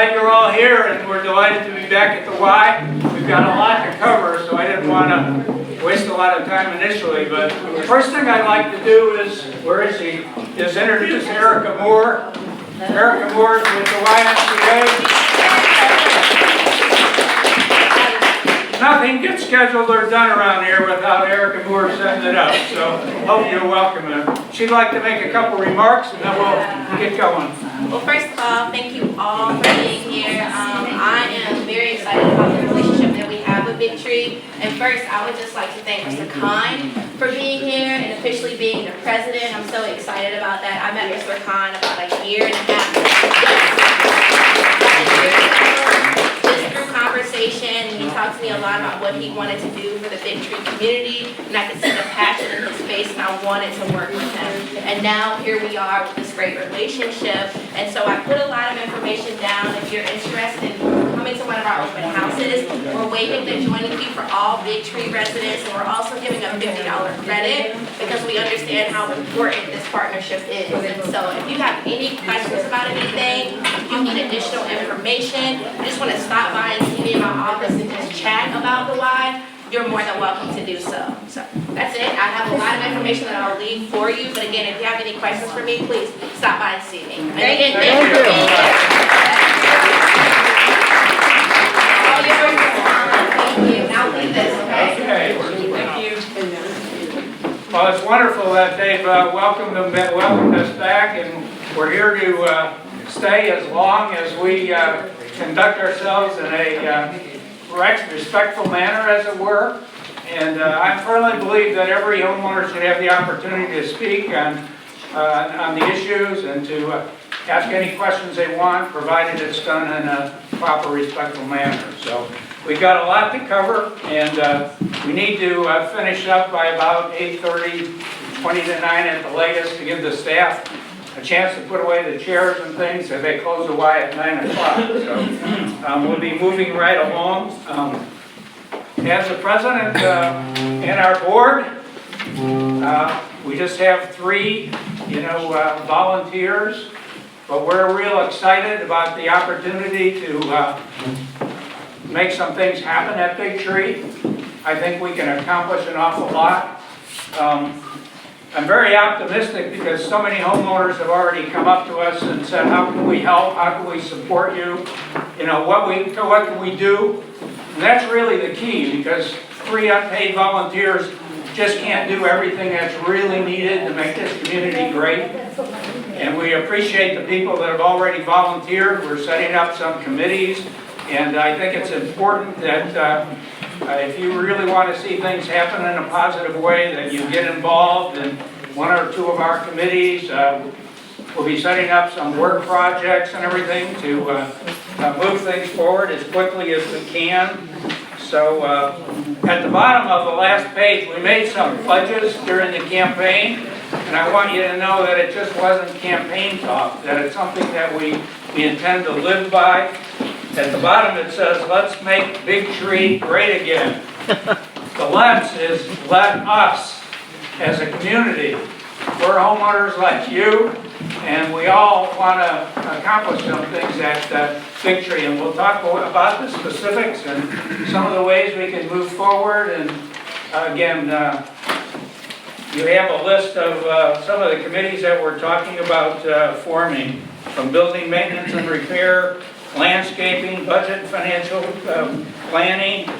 glad you're all here, and we're delighted to be back at the Y. We've got a lot to cover, so I didn't want to waste a lot of time initially. But the first thing I'd like to do is, where is he? Is introduce Erica Moore. Erica Moore is with the YMCA. Nothing gets scheduled or done around here without Erica Moore setting it up, so hope you're welcome. She'd like to make a couple remarks, and then we'll get going. Well, first of all, thank you all for being here. I am very excited about the relationship that we have with Big Tree. And first, I would just like to thank Mr. Khan for being here and officially being the president. I'm so excited about that. I met Mr. Khan about a year and a half conversation. He talked to me a lot about what he wanted to do for the Big Tree community, and I could see the passion in his face, and I wanted to work with him. And now here we are with this great relationship. And so I put a lot of information down. If you're interested in coming to one of our open houses, we're waiving the joining fee for all Big Tree residents, and we're also giving a $50 credit because we understand how important this partnership is. And so if you have any questions about anything, if you need additional information, you just want to stop by and see me in my office and just chat about the Y, you're more than welcome to do so. So that's it. I have a lot of information that I'll leave for you, but again, if you have any questions for me, please stop by and see me. And again, thank you for being here. All yours. Thank you. Now leave this, okay? Okay. Thank you. Well, it's wonderful that they've welcomed us back, and we're here to stay as long as we conduct ourselves in a respectful manner, as it were. And I firmly believe that every homeowner should have the opportunity to speak on the issues and to ask any questions they want, provided it's done in a proper, respectful manner. So we've got a lot to cover, and we need to finish up by about 8:30, 20 to 9 at the latest, to give the staff a chance to put away the chairs and things, so they close the Y at 9 o'clock. So we'll be moving right along. As the president and our board, we just have 3, volunteers, but we're real excited about the opportunity to make some things happen at Big Tree. I think we can accomplish an awful lot. I'm very optimistic because so many homeowners have already come up to us and said, how can we help? How can we support you? What can we do? And that's really the key, because 3 unpaid volunteers just can't do everything that's really needed to make this community great. And we appreciate the people that have already volunteered. We're setting up some committees, and I think it's important that if you really want to see things happen in a positive way, that you get involved in 1 or 2 of our committees. We'll be setting up some work projects and everything to move things forward as quickly as we can. So at the bottom of the last page, we made some pledges during the campaign, and I want you to know that it just wasn't campaign talk, that it's something that we intend to live by. At the bottom it says, let's make Big Tree great again. The let's is let us, as a community. We're homeowners like you, and we all want to accomplish some things at Big Tree. And we'll talk about the specifics and some of the ways we can move forward. And again, you have a list of some of the committees that we're talking about forming, from building maintenance and repair, landscaping, budget and financial planning,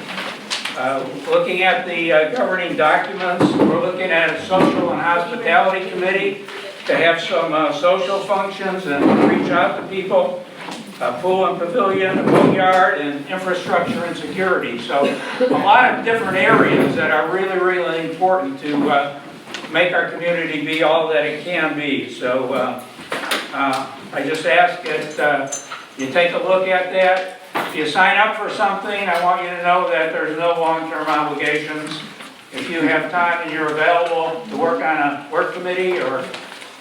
looking at the governing documents. We're looking at a social and hospitality committee to have some social functions and reach out to people, pool and pavilion, a boatyard, and infrastructure and security. So a lot of different areas that are really, really important to make our community be all that it can be. So I just ask that you take a look at that. If you sign up for something, I want you to know that there's no long-term obligations. If you have time and you're available to work on a work committee or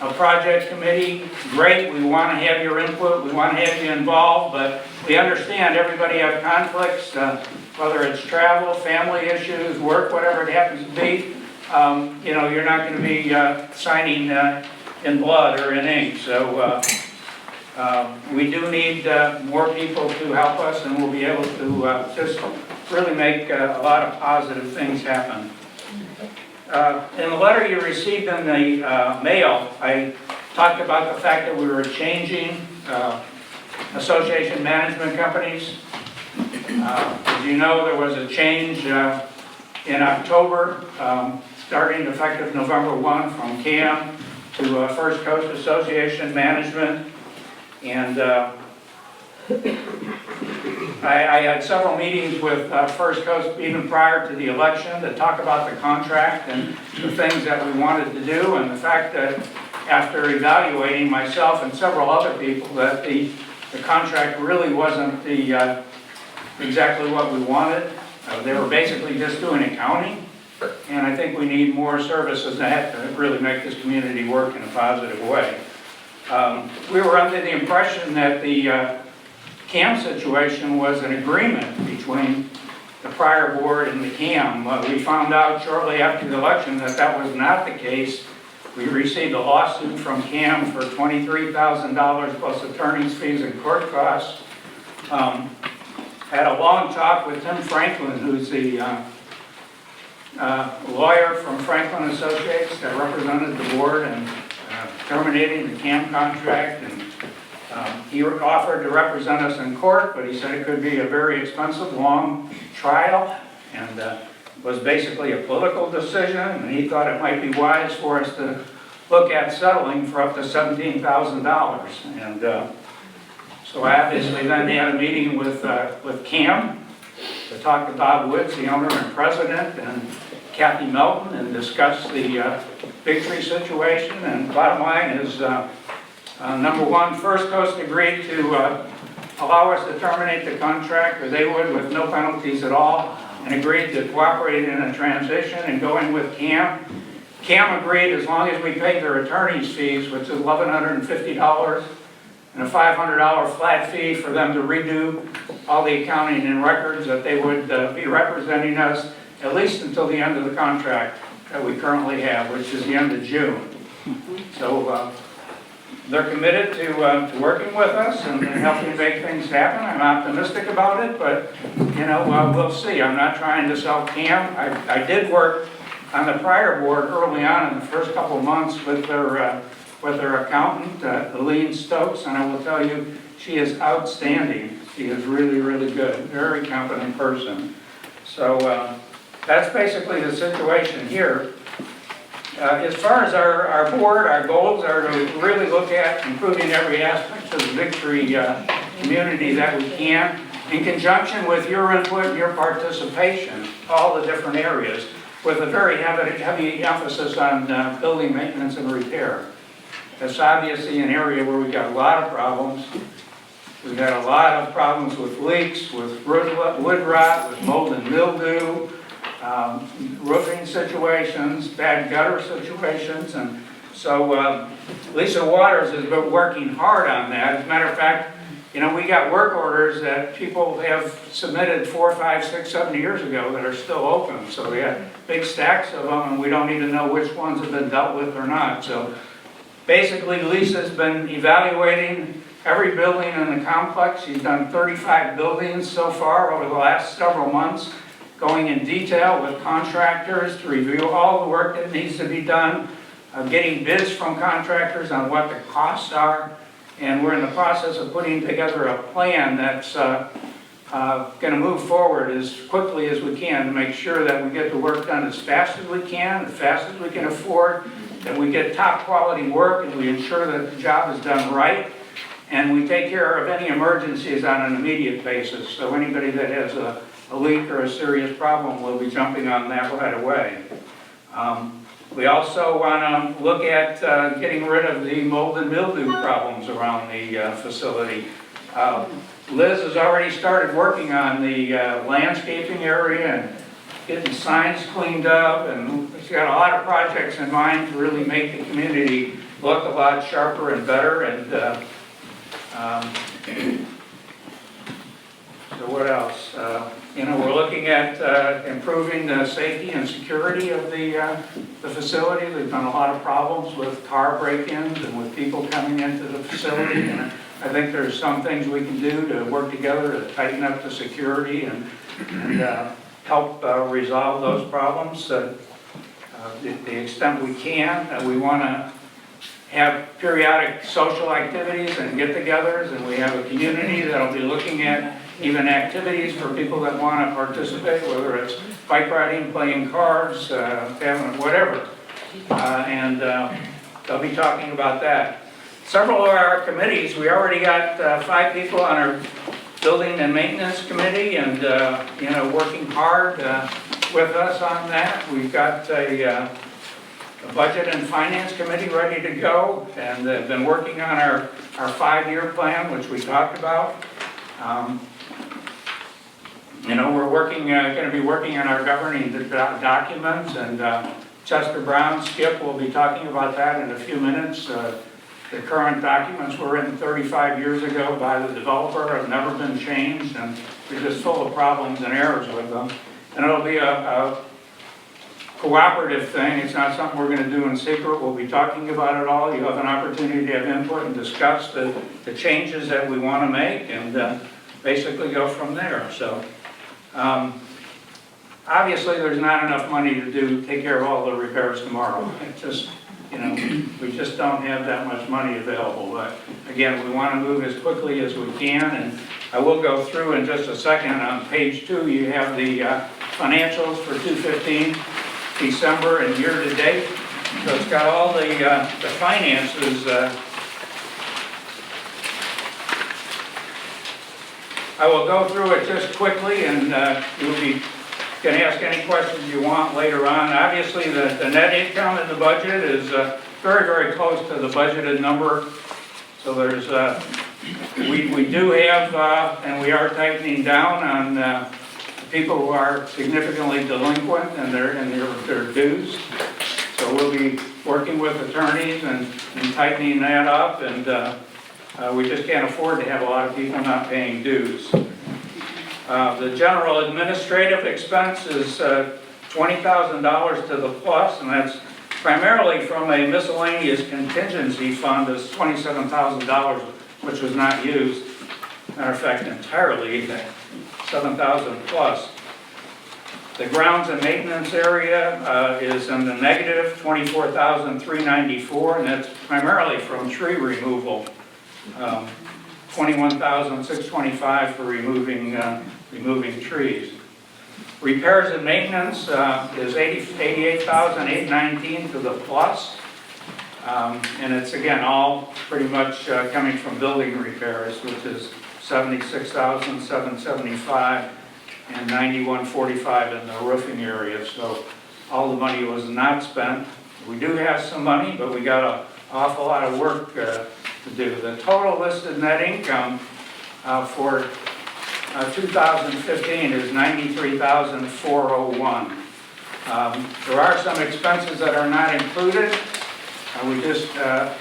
a project committee, great. We want to have your input. We want to have you involved, but we understand everybody has conflicts, whether it's travel, family issues, work, whatever it happens to be. You're not going to be signing in blood or in ink. So We do need more people to help us, and we'll be able to just really make a lot of positive things happen. In the letter you received in the mail, I talked about the fact that we were changing association management companies. As you know, there was a change in October, starting effective November 1 from CAM to First Coast Association Management. And I had several meetings with First Coast even prior to the election to talk about the contract and the things that we wanted to do, and the fact that after evaluating myself and several other people that the contract really wasn't exactly what we wanted. They were basically just doing accounting, and I think we need more services that to really make this community work in a positive way. We were under the impression that the CAM situation was an agreement between the prior board and the CAM. We found out shortly after the election that that was not the case. We received a lawsuit from CAM for $23,000 plus attorney's fees and court costs. Had a long talk with Tim Franklin, who's the lawyer from Franklin Associates that represented the board and terminating the CAM contract, and he offered to represent us in court, but he said it could be a very expensive, long trial, and was basically a political decision, and he thought it might be wise for us to look at settling for up to $17,000. And so obviously then they had a meeting with CAM to talk to Bob Woods, the owner and president, and Kathy Melton, and discuss the Big Tree situation. And bottom line is, number one, First Coast agreed to allow us to terminate the contract, or they would, with no penalties at all, and agreed to cooperate in a transition and going with CAM. CAM agreed as long as we paid their attorney's fees, which is $1,150, and a $500 flat fee for them to redo all the accounting and records, that they would be representing us at least until the end of the contract that we currently have, which is the end of June. So they're committed to working with us and helping make things happen. I'm optimistic about it, but you know, we'll see. I'm not trying to sell CAM. I did work on the prior board early on in the first couple of months with their accountant, Eileen Stokes, and I will tell you, she is outstanding. She is really, really good, very competent person. So that's basically the situation here. As far as our board, our goals are to really look at improving every aspect of the Big Tree community that we can, in conjunction with your input and your participation, all the different areas, with a very heavy emphasis on building maintenance and repair. That's obviously an area where we've got a lot of problems. We've got a lot of problems with leaks, with wood rot, with mold and mildew, roofing situations, bad gutter situations, and so Lisa Waters has been working hard on that. As a matter of fact, you know, we got work orders that people have submitted 4, 5, 6, 7 years ago that are still open. So we got big stacks of them, and we don't even know which ones have been dealt with or not. So basically, Lisa's been evaluating every building in the complex. She's done 35 buildings so far over the last several months, going in detail with contractors to review all the work that needs to be done, getting bids from contractors on what the costs are, and we're in the process of putting together a plan that's going to move forward as quickly as we can to make sure that we get the work done as fast as we can, as fast as we can afford, that we get top quality work, and we ensure that the job is done right, and we take care of any emergencies on an immediate basis. So anybody that has a leak or a serious problem will be jumping on that right away. We also want to look at getting rid of the mold and mildew problems around the facility. Liz has already started working on the landscaping area and getting signs cleaned up, and she's got a lot of projects in mind to really make the community look a lot sharper and better. And so what else? You know, we're looking at improving the safety and security of the facility. There's been a lot of problems with car break-ins and with people coming into the facility. And I think there's some things we can do to work together to tighten up the security and help resolve those problems to the extent we can. We want to have periodic social activities and get-togethers, and we have a community that'll be looking at even activities for people that want to participate, whether it's bike riding, playing cards, having whatever. And they'll be talking about that. Several of our committees, we already got 5 people on our building and maintenance committee, and working hard with us on that. We've got a budget and finance committee ready to go, and they've been working on our 5-year plan, which we talked about. We're working, going to be working on our governing documents, and Chester Brown, Skip, will be talking about that in a few minutes. The current documents were written 35 years ago by the developer, have never been changed, and they're just full of problems and errors with them. And it'll be a cooperative thing. It's not something we're going to do in secret. We'll be talking about it all. You have an opportunity to have input and discuss the changes that we want to make, and basically go from there. So obviously there's not enough money to take care of all the repairs tomorrow. It just, we just don't have that much money available. But again, we want to move as quickly as we can, and I will go through in just a second. On page 2, you have the financials for 2015, December and year-to-date. So it's got all the finances. I will go through it just quickly, and you can ask any questions you want later on. Obviously, the net income in the budget is very, very close to the budgeted number. So there's, we do have, and we are tightening down on people who are significantly delinquent and their dues. So we'll be working with attorneys and tightening that up, and we just can't afford to have a lot of people not paying dues. The general administrative expense is $20,000 to the plus, and that's primarily from a miscellaneous contingency fund is $27,000, which was not used. Matter of fact, entirely, 7,000 plus. The grounds and maintenance area is in the negative, $24,394, and that's primarily from tree removal. $21,625 for removing trees. Repairs and maintenance is $88,819 to the plus, and it's again all pretty much coming from building repairs, which is $76,775 and $91,445 in the roofing area. So all the money was not spent. We do have some money, but we got an awful lot of work to do. The total listed net income for 2015 is $93,401. There are some expenses that are not included. We just got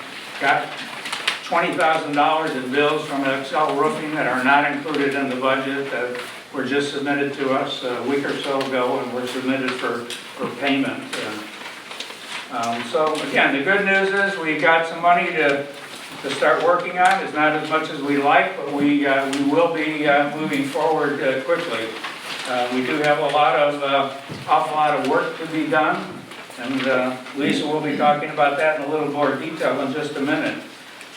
$20,000 in bills from Excel Roofing that are not included in the budget that were just submitted to us a week or so ago, and were submitted for payment. So again, the good news is we got some money to start working on. It's not as much as we like, but we will be moving forward quickly. We do have awful lot of work to be done, and Lisa will be talking about that in a little more detail in just a minute.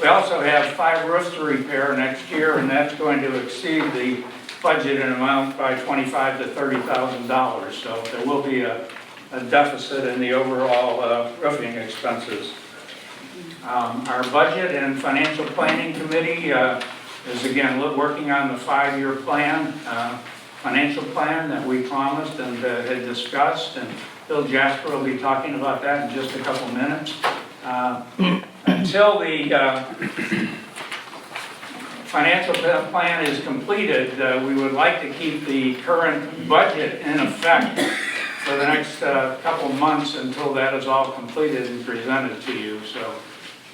We also have 5 roofs to repair next year, and that's going to exceed the budgeted amount by $25,000 to $30,000. So there will be a deficit in the overall roofing expenses. Our budget and financial planning committee is again working on the 5-year plan, financial plan that we promised and had discussed, and Bill Jasper will be talking about that in just a couple minutes. Until the financial plan is completed, we would like to keep the current budget in effect for the next couple months until that is all completed and presented to you. So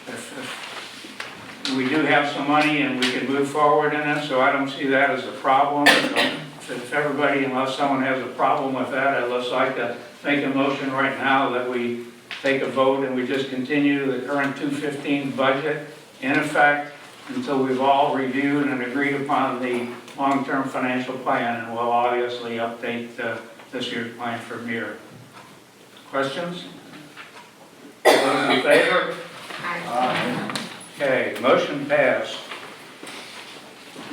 if we do have some money and we can move forward in it, so I don't see that as a problem. So if everybody, unless someone has a problem with that, I'd just like to make a motion right now that we take a vote and we just continue the current 2015 budget in effect until we've all reviewed and agreed upon the long-term financial plan, and we'll obviously update this year's plan from here. Questions? All those in favor? Okay, motion passed.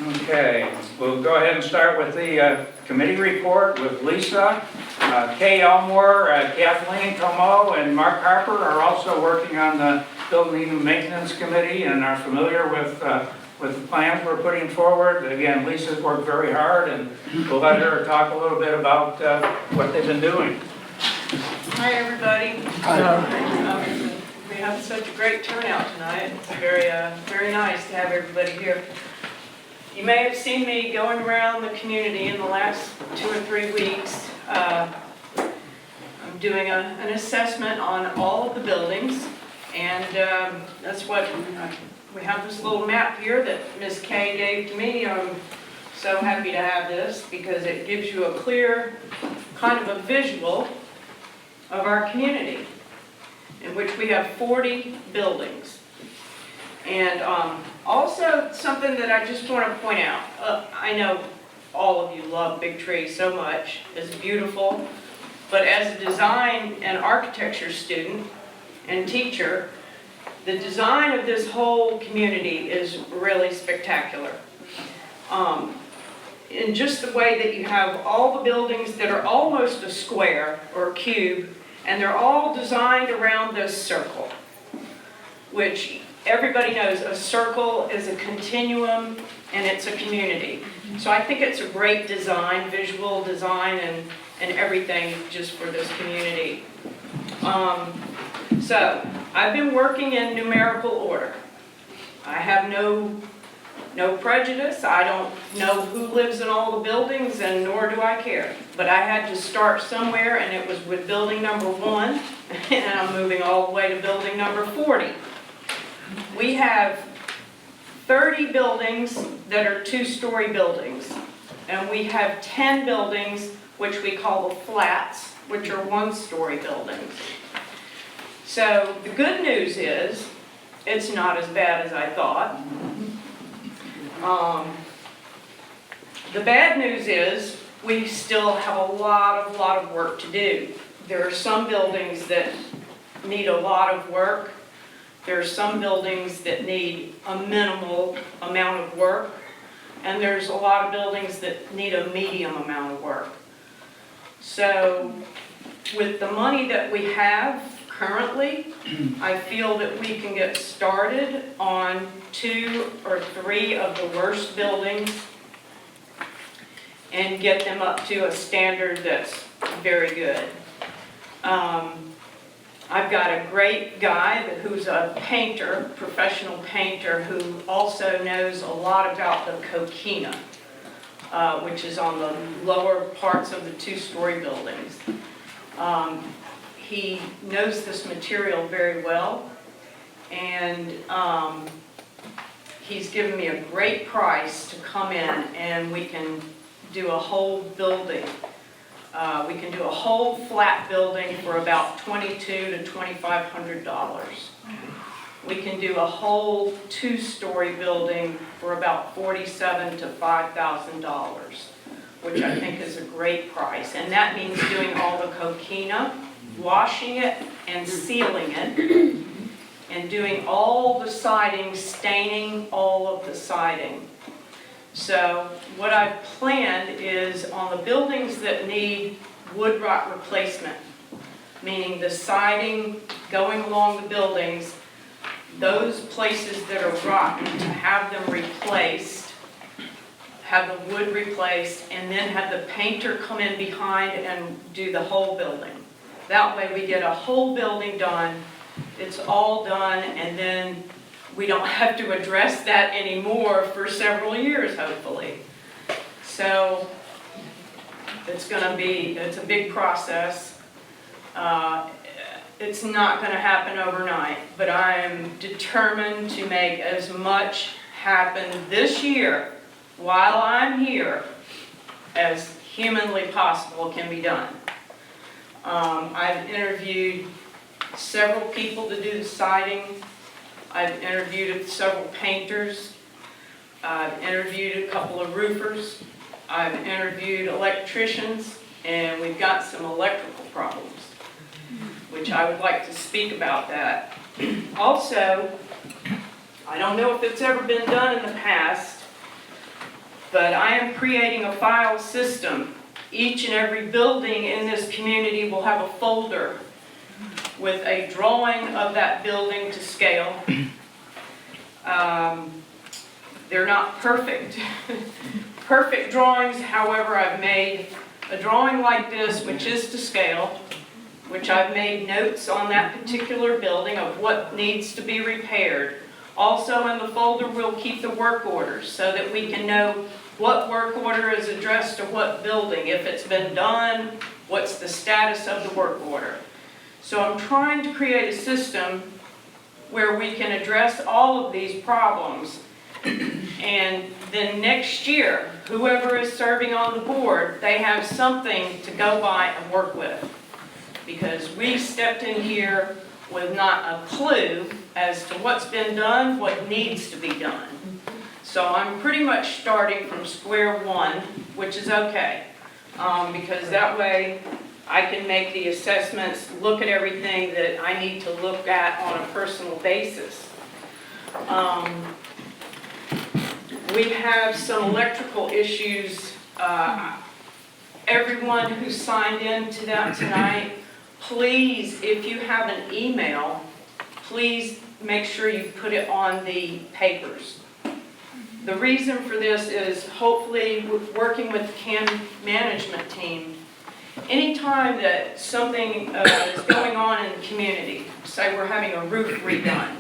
Okay, we'll go ahead and start with the committee report with Lisa. Kay Elmore, Kathleen Tomo, and Mark Harper are also working on the Building and Maintenance Committee and are familiar with the plans we're putting forward. Again, Lisa's worked very hard, and we'll let her talk a little bit about what they've been doing. Hi, everybody. We have such a great turnout tonight. It's very nice to have everybody here. You may have seen me going around the community in the last 2 or 3 weeks. I'm doing an assessment on all of the buildings, and that's what we have, this little map here that Miss Kay gave to me. I'm so happy to have this because it gives you a clear kind of a visual of our community, in which we have 40 buildings. And also something that I just want to point out, I know all of you love Big Tree so much, it's beautiful, but as a design and architecture student and teacher, the design of this whole community is really spectacular. In just the way that you have all the buildings that are almost a square or a cube, and they're all designed around this circle, which everybody knows a circle is a continuum and it's a community. So I think it's a great design, visual design and everything just for this community. So I've been working in numerical order. I have no prejudice. I don't know who lives in all the buildings, and nor do I care. But I had to start somewhere, and it was with building number 1, and I'm moving all the way to building number 40. We have 30 buildings that are 2-story buildings, and we have 10 buildings which we call the flats, which are 1-story buildings. So the good news is it's not as bad as I thought. The bad news is we still have a lot of work to do. There are some buildings that need a lot of work. There are some buildings that need a minimal amount of work. And there's a lot of buildings that need a medium amount of work. So with the money that we have currently, I feel that we can get started on 2 or 3 of the worst buildings and get them up to a standard that's very good. I've got a great guy who's a painter, professional painter, who also knows a lot about the coquina, which is on the lower parts of the 2-story buildings. He knows this material very well, and he's given me a great price to come in, and we can do a whole building. We can do a whole flat building for about $2,200 to $2,500. We can do a whole 2-story building for about $47,000 to $5,000, which I think is a great price. And that means doing all the coquina, washing it and sealing it, and doing all the siding, staining all of the siding. So what I've planned is on the buildings that need wood rot replacement, meaning the siding going along the buildings, those places that are rotten, to have them replaced, have the wood replaced, and then have the painter come in behind and do the whole building. That way we get a whole building done, it's all done, and then we don't have to address that anymore for several years, hopefully. So it's a big process. It's not going to happen overnight, but I am determined to make as much happen this year while I'm here as humanly possible can be done. I've interviewed several people to do the siding. I've interviewed several painters I've interviewed a couple of roofers. I've interviewed electricians, and we've got some electrical problems, which I would like to speak about that. Also, I don't know if it's ever been done in the past, but I am creating a file system. Each and every building in this community will have a folder with a drawing of that building to scale. They're not perfect. Perfect drawings, however, I've made a drawing like this, which is to scale, which I've made notes on that particular building of what needs to be repaired. Also in the folder, we'll keep the work orders so that we can know what work order is addressed to what building, if it's been done, what's the status of the work order. So I'm trying to create a system where we can address all of these problems, and then next year, whoever is serving on the board, they have something to go by and work with. Because we stepped in here with not a clue as to what's been done, what needs to be done. So I'm pretty much starting from square one, which is okay, because that way I can make the assessments, look at everything that I need to look at on a personal basis. We have some electrical issues. Everyone who signed in to that tonight, please, if you have an email, please make sure you put it on the papers. The reason for this is hopefully working with the CAM management team. Anytime that something is going on in the community, say we're having a roof redone,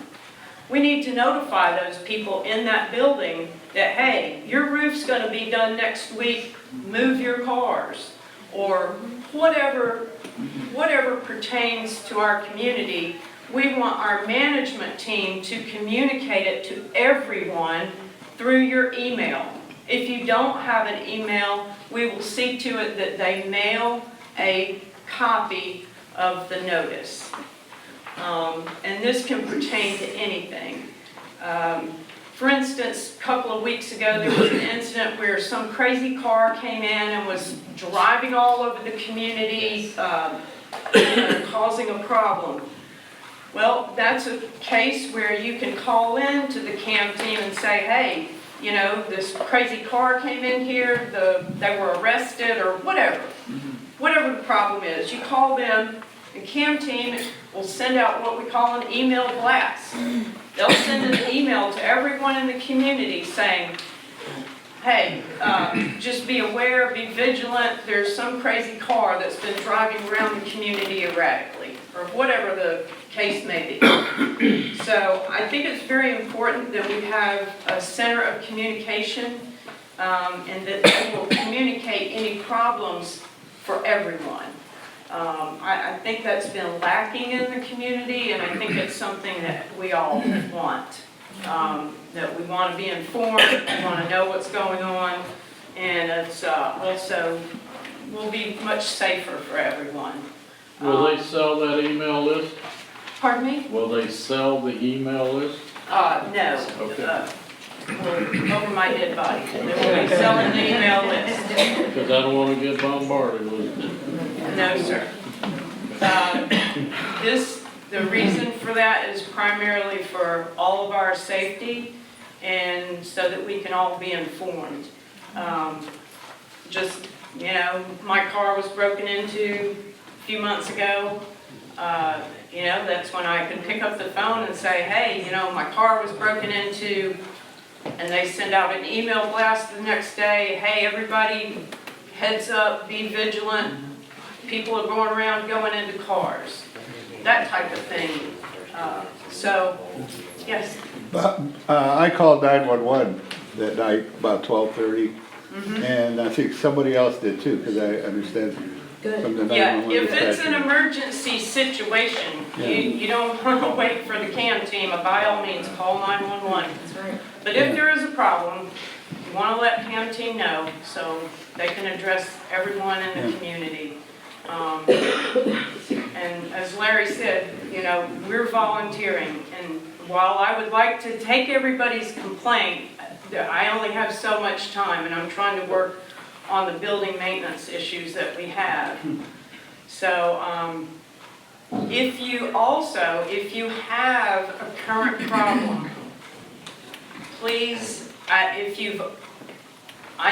we need to notify those people in that building that, hey, your roof's going to be done next week, move your cars, or whatever pertains to our community. We want our management team to communicate it to everyone through your email. If you don't have an email, we will see to it that they mail a copy of the notice. And this can pertain to anything. For instance, a couple of weeks ago, there was an incident where some crazy car came in and was driving all over the community, causing a problem. Well, that's a case where you can call in to the CAM team and say, hey, you know, this crazy car came in here, they were arrested, or whatever. Whatever the problem is, you call them, the CAM team will send out what we call an email blast. They'll send an email to everyone in the community saying, hey, just be aware, be vigilant, there's some crazy car that's been driving around the community erratically, or whatever the case may be. So I think it's very important that we have a center of communication, and that they will communicate any problems for everyone. I think that's been lacking in the community, and I think it's something that we all want. That we want to be informed, we want to know what's going on, and it's also will be much safer for everyone. Will they sell that email list? Pardon me? Will they sell the email list? No. Okay. Over my dead body. They will be selling the email list. Because I don't want to get bombarded with it. No, sir. The reason for that is primarily for all of our safety and so that we can all be informed. Just, you know, my car was broken into a few months ago. You know, that's when I can pick up the phone and say, hey, you know, my car was broken into, and they send out an email blast the next day, hey, everybody, heads up, be vigilant. People are going around going into cars, that type of thing. So, yes. But, I called 911 that night about 12:30, and I think somebody else did too, because I understand from the 911 Yeah, if it's an dispatcher. emergency situation, Yeah. you don't want to wait for the CAM team, by all means, call 911. That's right. But if there is a problem, you want to let CAM team know so they can address everyone in the community. And as Larry said, you know, we're volunteering, and while I would like to take everybody's complaint, I only have so much time, and I'm trying to work on the building maintenance issues that we have. So, if you have a current problem, please, I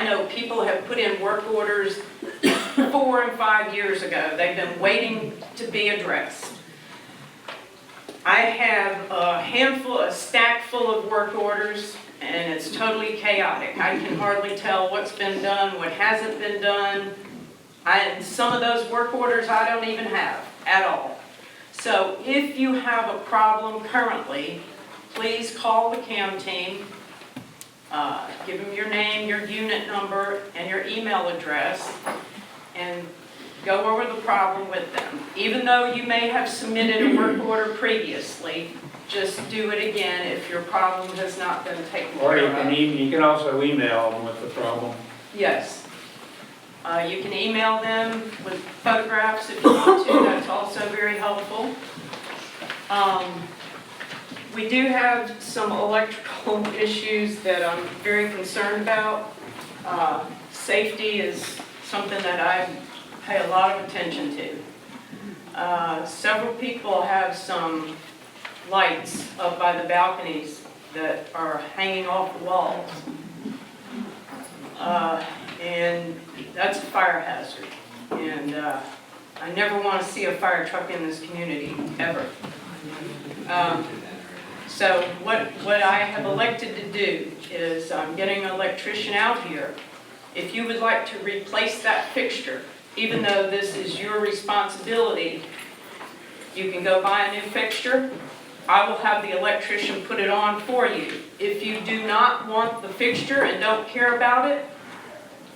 know people have put in work orders 4 and 5 years ago. They've been waiting to be addressed. I have a stack full of work orders, and it's totally chaotic. I can hardly tell what's been done, what hasn't been done. Some of those work orders I don't even have at all. So if you have a problem currently, please call the CAM team. Give them your name, your unit number, and your email address, and go over the problem with them. Even though you may have submitted a work order previously, just do it again if your problem has not been taken Or care of. you can also email them with the problem. Yes. You can email them with photographs if you want to, that's also very helpful. We do have some electrical issues that I'm very concerned about. Safety is something that I pay a lot of attention to. Several people have some lights up by the balconies that are hanging off the walls. And that's a fire hazard. And I never want to see a fire truck in this community, ever. So what I have elected to do is I'm getting an electrician out here. If you would like to replace that fixture, even though this is your responsibility, you can go buy a new fixture. I will have the electrician put it on for you. If you do not want the fixture and don't care about it,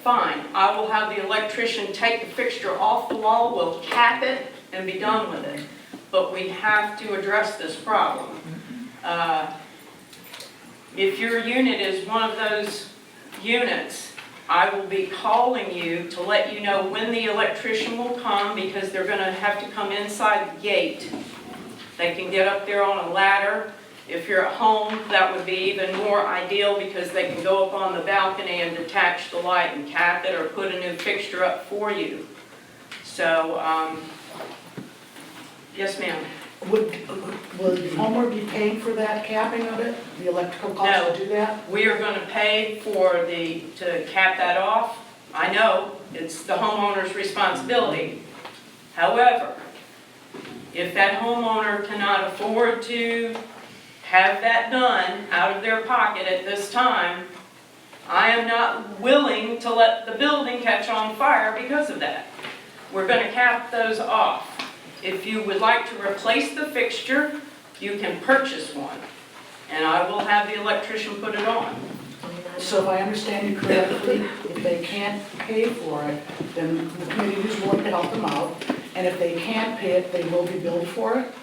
fine. I will have the electrician take the fixture off the wall, we'll cap it, and be done with it. But we have to address this problem. If your unit is one of those units, I will be calling you to let you know when the electrician will come, because they're going to have to come inside the gate. They can get up there on a ladder. If you're at home, that would be even more ideal, because they can go up on the balcony and detach the light and cap it, or put a new fixture up for you. So, yes ma'am. Will the homeowner be paying for that capping of it, the electrical cost to do that? We are going to pay to cap that off. I know, it's the homeowner's responsibility. However, if that homeowner cannot afford to have that done out of their pocket at this time, I am not willing to let the building catch on fire because of that. We're going to cap those off. If you would like to replace the fixture, you can purchase one, and I will have the electrician put it on. So if I understand you correctly, if they can't pay for it, then the community is willing to help them out, and if they can't pay it, they will be billed for it?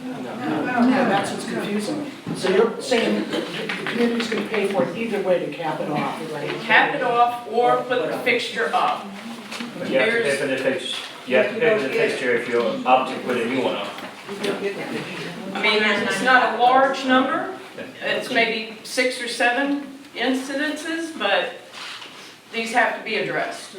No, that's what's confusing. So you're saying the community's going to pay for it either way to cap it off, right? Cap it off or put the fixture up. You have to pay for the fixture. You have to pay for the fixture if you opt to put a new one up. I mean, it's not a large number. It's maybe 6 or 7 incidences, but these have to be addressed.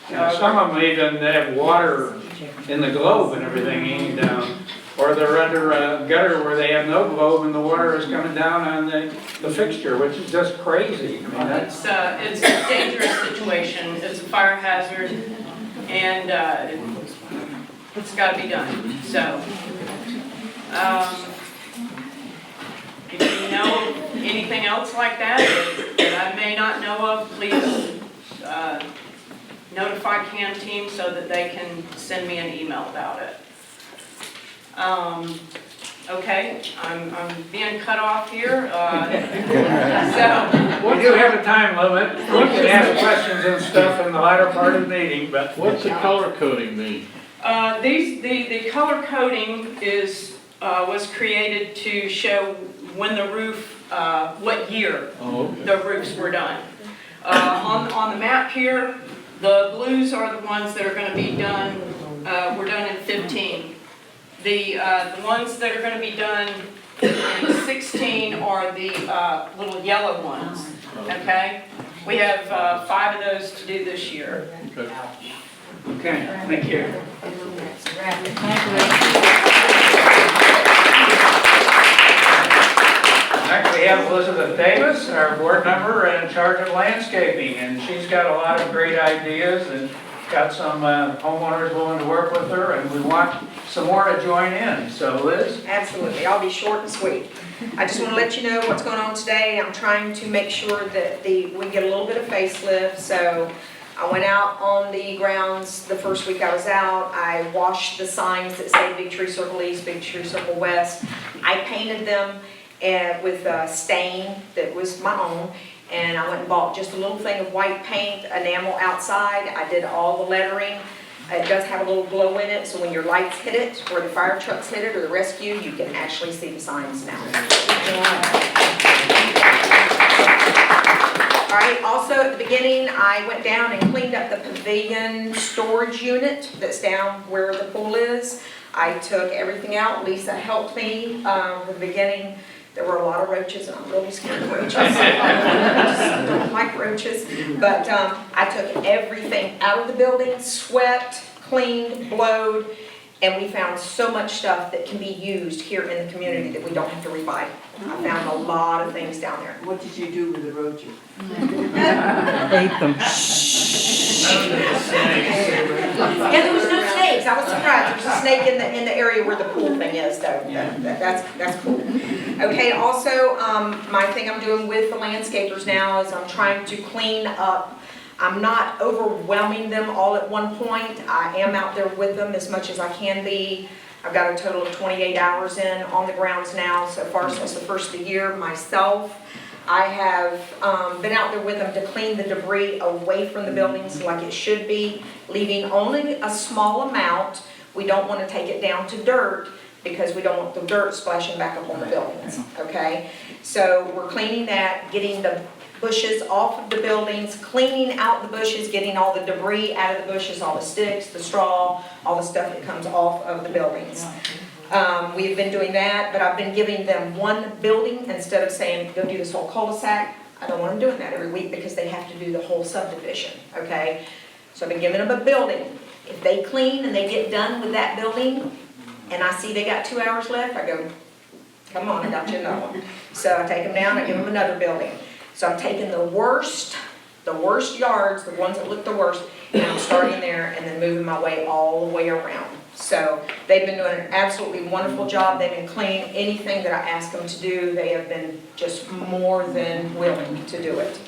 Some of them even have water in the globe and everything hanging down. Or they're under a gutter where they have no globe and the water is coming down on the fixture, which is just crazy. I mean, that's, It's a dangerous situation. It's a fire hazard, and it's got to be done. So, if you know anything else like that I may not know of, please notify CAM team so that they can send me an email about it. Okay, I'm being cut off here, so. we do have a time limit. We can ask questions and stuff in the latter part of the meeting, but. What's the color coding mean? The color coding was created to show when the roof, what year the roofs were done. On the map here, the blues are the ones that are going to be done, were done in 15. The ones that are going to be done and 16 are the little yellow ones, okay? We have 5 of those to do this year. Okay. Okay, thank you. Next, we have Elizabeth Davis, our board member and in charge of landscaping, and she's got a lot of great ideas and got some homeowners willing to work with her, and we want some more to join in. So Liz? Absolutely, I'll be short and sweet. I just want to let you know what's going on today. I'm trying to make sure that we get a little bit of facelift, so I went out on the grounds the first week I was out. I washed the signs that say Big Tree Circle East, Big Tree Circle West. I painted them with a stain that was my own, and I went and bought just a little thing of white paint, enamel outside. I did all the lettering. It does have a little glow in it, so when your lights hit it, or the fire trucks hit it, or the rescue, you can actually see the signs now. All right, also at the beginning, I went down and cleaned up the pavilion storage unit that's down where the pool is. I took everything out. Lisa helped me at the beginning. There were a lot of roaches, and I'm really scared of roaches. I don't like roaches. But I took everything out of the building, swept, cleaned, blowed, and we found so much stuff that can be used here in the community that we don't have to rebuy. I found a lot of things down there. What did you do with the roaches? Yeah, there was no snakes. I was surprised. There was a snake in the area where the pool thing is, though. That's cool. Okay, also, my thing I'm doing with the landscapers now is I'm trying to clean up. I'm not overwhelming them all at one point. I am out there with them as much as I can be. I've got a total of 28 hours in on the grounds now so far since the first of the year myself. I have been out there with them to clean the debris away from the buildings like it should be, leaving only a small amount. We don't want to take it down to dirt because we don't want the dirt splashing back up on the buildings, okay? So we're cleaning that, getting the bushes off of the buildings, cleaning out the bushes, getting all the debris out of the bushes, all the sticks, the straw, all the stuff that comes off of the buildings. We've been doing that, but I've been giving them one building instead of saying, go do this whole cul-de-sac. I don't want them doing that every week because they have to do the whole subdivision, okay? So I've been giving them a building. If they clean and they get done with that building, and I see they got 2 hours left, I go, come on, I got you another one. So I take them down, I give them another building. So I'm taking the worst yards, the ones that look the worst, and I'm starting there and then moving my way all the way around. So they've been doing an absolutely wonderful job. They've been cleaning anything that I ask them to do. They have been just more than willing to do it.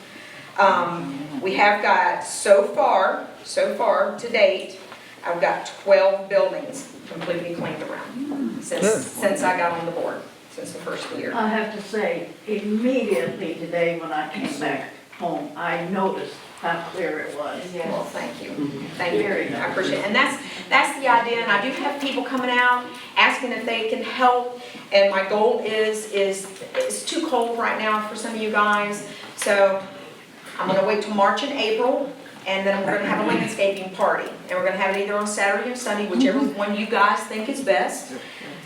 We have got, so far to date, I've got 12 buildings completely cleaned around since I got on the board, since the first of the year. I have to say, immediately today when I came back home, I noticed how clear it was. Well, thank you. Thank you. I appreciate it. And that's the idea. And I do have people coming out asking if they can help. And my goal is it's too cold right now for some of you guys. So I'm going to wait till March and April. And then we're going to have a landscaping party. And we're going to have it either on Saturday or Sunday, whichever one you guys think is best.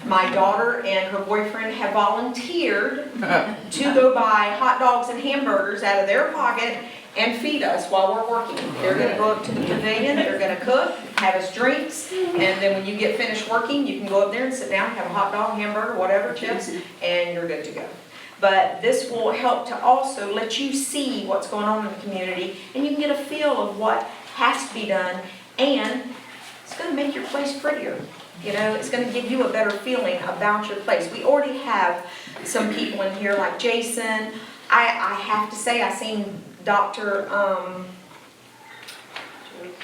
My daughter and her boyfriend have volunteered to go buy hot dogs and hamburgers out of their pocket and feed us while we're working. They're going to go up to the pavilion, they're going to cook, have us drinks, and then when you get finished working, you can go up there and sit down, have a hot dog, hamburger, whatever, chips, and you're good to go. But this will help to also let you see what's going on in the community, and you can get a feel of what has to be done, and it's going to make your place prettier. You know, it's going to give you a better feeling about your place. We already have some people in here like Jason. I have to say, I seen Dr.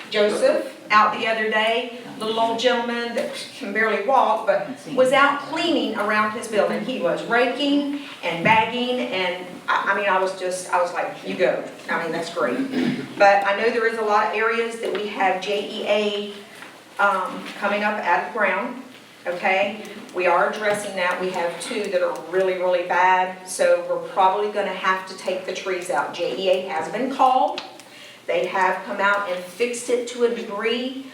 Joseph out the other day, little old gentleman that can barely walk, but was out cleaning around his building. He was raking and bagging, and I was like, you go. I mean, that's great. But I know there is a lot of areas that we have JEA coming up out of the ground, okay? We are addressing that. We have 2 that are really, really bad, so we're probably going to have to take the trees out. JEA has been called. They have come out and fixed it to a degree.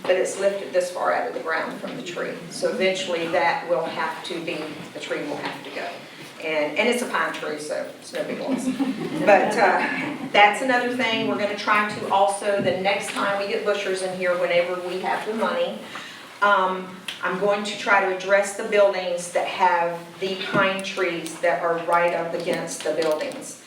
but it's lifted this far out of the ground from the tree. So eventually that will have to be, the tree will have to go. And it's a pine tree, so it's no big loss. But that's another thing, we're gonna try to also, the next time we get bushers in here, whenever we have the money, I'm going to try to address the buildings that have the pine trees that are right up against the buildings.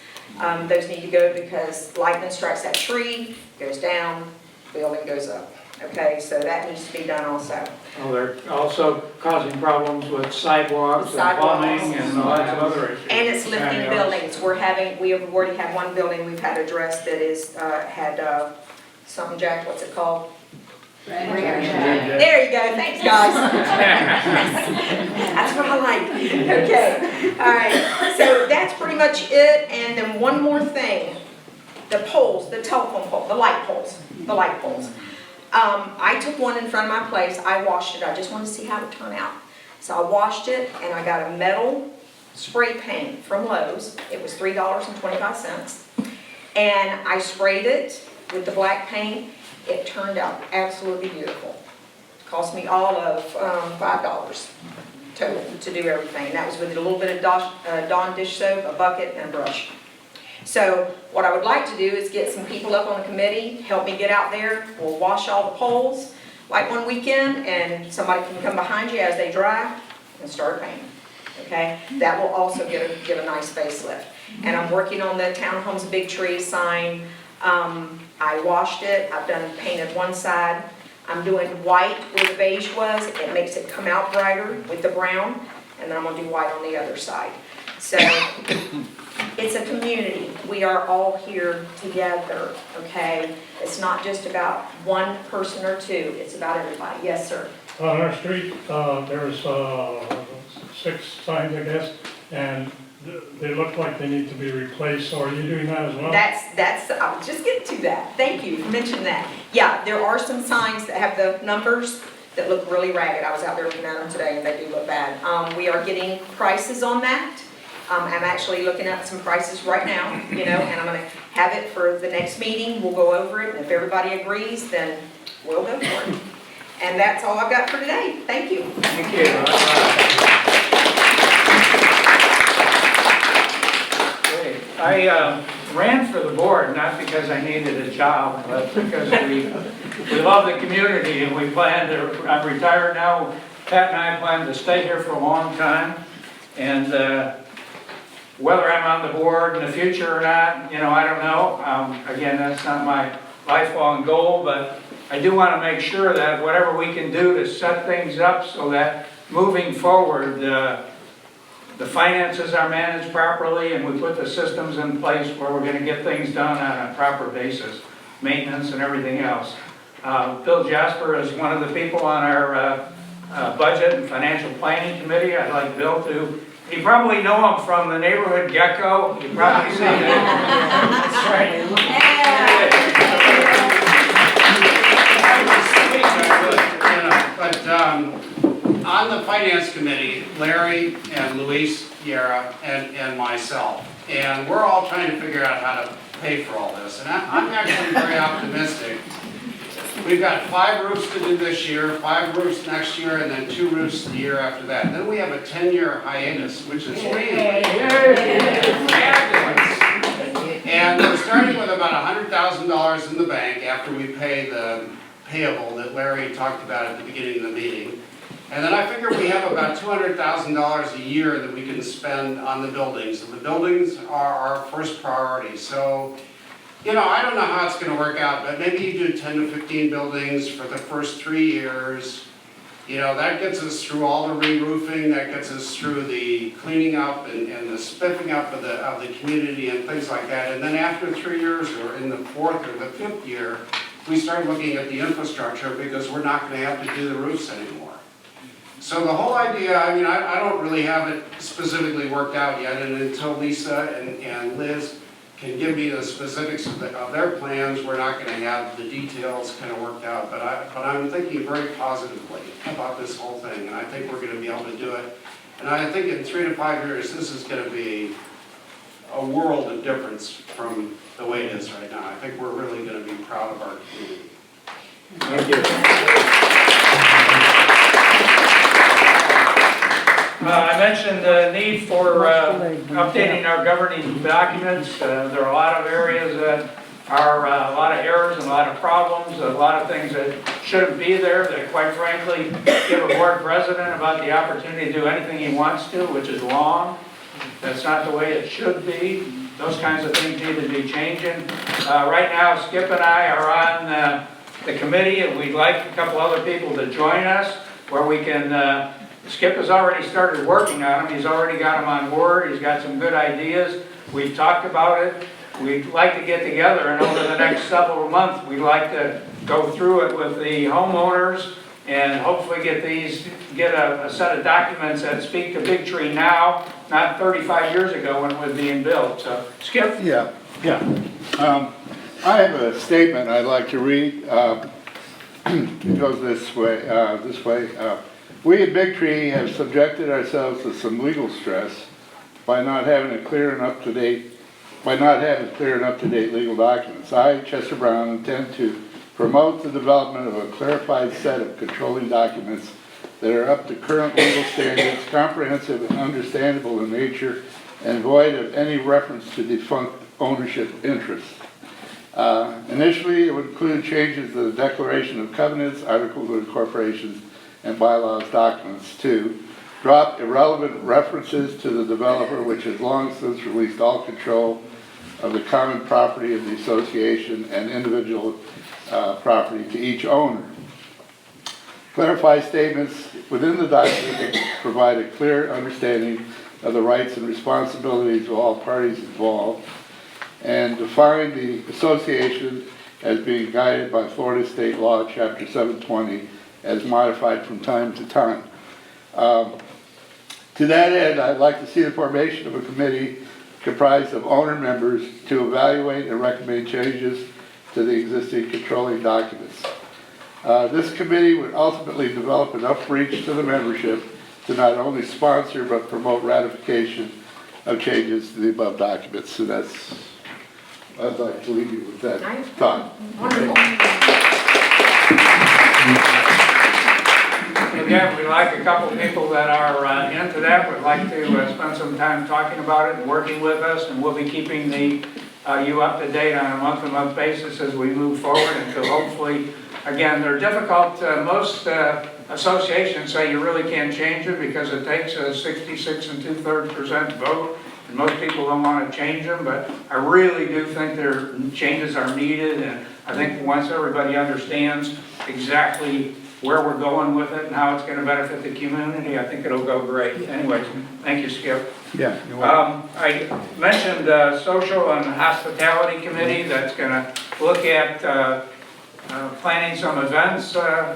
Those need to go because lightning strikes that tree, goes down, building goes up. Okay, so that needs to be done also. Well, they're also causing problems with sidewalks and plumbing and lots of other issues. And it's lifting buildings. We have already had one building we've had addressed that is, had something, Jack, what's it called? There you go, thanks guys. That's what I like. Okay, all right, so that's pretty much it. And then one more thing, the poles, the telephone pole, the light poles. I took one in front of my place, I washed it, I just wanted to see how it would turn out. So I washed it and I got a metal spray paint from Lowe's. It was $3.25. And I sprayed it with the black paint. It turned out absolutely beautiful. It cost me all of $5 total to do everything. That was with a little bit of Dawn dish soap, a bucket, and a brush. So what I would like to do is get some people up on the committee, help me get out there. We'll wash all the poles like one weekend, and somebody can come behind you as they dry and start painting. Okay, that will also give a nice facelift. And I'm working on the Townhomes Big Tree sign. I washed it, I've painted one side. I'm doing white where the beige was. It makes it come out brighter with the brown. And then I'm gonna do white on the other side. So it's a community. We are all here together, okay? It's not just about one person or two. It's about everybody. Yes, sir. On our street, there's 6 signs, I guess, and they look like they need to be replaced. So are you doing that as well? That's, I was just getting to that. Thank you for mentioning that. Yeah, there are some signs that have the numbers that look really ragged. I was out there looking at them today and they do look bad. We are getting prices on that. I'm actually looking at some prices right now, you know, and I'm gonna have it for the next meeting. We'll go over it, and if everybody agrees, then we'll go for it. And that's all I've got for today. Thank you. Thank you. I ran for the board, not because I needed a job, but because we love the community and we plan to, I'm retired now, Pat and I plan to stay here for a long time. And whether I'm on the board in the future or not, you know, I don't know. Again, that's not my lifelong goal, but I do want to make sure that whatever we can do to set things up so that moving forward, the finances are managed properly and we put the systems in place where we're going to get things done on a proper basis, maintenance and everything else. Bill Jasper is one of the people on our budget and financial planning committee. I'd like Bill to, you probably know him from the neighborhood gecko. You probably see that. That's right. But on the finance committee, Larry and Luis Guerra and myself, and we're all trying to figure out how to pay for all this. And I'm actually very optimistic. We've got 5 roofs to do this year, 5 roofs next year, and then 2 roofs the year after that. Then we have a 10-year hiatus, which is really and we're starting with about $100,000 in the bank after we pay the payable that Larry talked about at the beginning of the meeting. And then I figure we have about $200,000 a year that we can spend on the buildings. And the buildings are our first priority. So, you know, I don't know how it's going to work out, but maybe you do 10 to 15 buildings for the first 3 years. You know, that gets us through all the re-roofing, that gets us through the cleaning up and the spiffing up of the community and things like that. And then after 3 years, or in the 4th or the 5th year, we start looking at the infrastructure because we're not going to have to do the roofs anymore. So the whole idea, I mean, I don't really have it specifically worked out yet, and until Lisa and Liz can give me the specifics of their plans, we're not going to have the details kind of worked out. But I'm thinking very positively about this whole thing, and I think we're going to be able to do it. And I think in 3 to 5 years, this is going to be a world of difference from the way it is right now. I think we're really going to be proud of our community. Thank you. I mentioned the need for updating our governing documents. There are a lot of areas that are a lot of errors and a lot of problems, a lot of things that shouldn't be there, that quite frankly give a board president about the opportunity to do anything he wants to, which is wrong. That's not the way it should be. Those kinds of things need to be changing. Right now, Skip and I are on the committee, and we'd like a couple other people to join us where we can, Skip has already started working on them. He's already got them on board. He's got some good ideas. We've talked about it. We'd like to get together, and over the next several months, we'd like to go through it with the homeowners and hopefully get a set of documents that speak to Big Tree now, not 35 years ago when it was being built. So, Skip? Yeah. I have a statement I'd like to read. It goes this way. We at Big Tree have subjected ourselves to some legal stress by not having clear and up-to-date legal documents. I, Chester Brown, intend to promote the development of a clarified set of controlling documents that are up to current legal standards, comprehensive and understandable in nature, and void of any reference to defunct ownership interests. Initially, it would include changes to the Declaration of Covenants, Articles of Incorporation, and bylaws documents. 2, drop irrelevant references to the developer, which has long since released all control of the common property of the association and individual property to each owner. Clarify statements within the document that provide a clear understanding of the rights and responsibilities of all parties involved, and define the association as being guided by Florida State Law, Chapter 720, as modified from time to time. To that end, I'd like to see the formation of a committee comprised of owner members to evaluate and recommend changes to the existing controlling documents. This committee would ultimately develop enough reach to the membership to not only sponsor but promote ratification of changes to the above documents. So that's, I'd like to leave you with that thought. Again, we'd like a couple people that are into that, would like to spend some time talking about it and working with us, and we'll be keeping you up to date on a month-to-month basis as we move forward until hopefully, again, they're difficult. Most associations say you really can't change it because it takes a 66 2/3% vote, and most people don't want to change them, but I really do think their changes are needed, and I think once everybody understands exactly where we're going with it and how it's going to benefit the community, I think it'll go great. Anyways, thank you, Skip. Yeah, you're welcome. I mentioned Social and Hospitality Committee that's going to look at planning some events,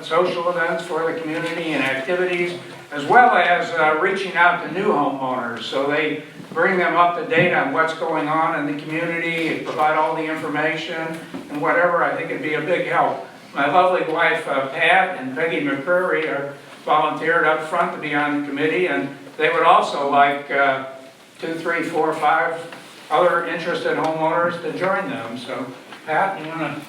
social events for the community and activities, as well as reaching out to new homeowners. So they bring them up to date on what's going on in the community, provide all the information and whatever. I think it'd be a big help. My lovely wife, Pat, and Peggy McCreary are volunteered up front to be on the committee, and they would also like 2, 3, 4, 5 other interested homeowners to join them. So, Pat, you want to?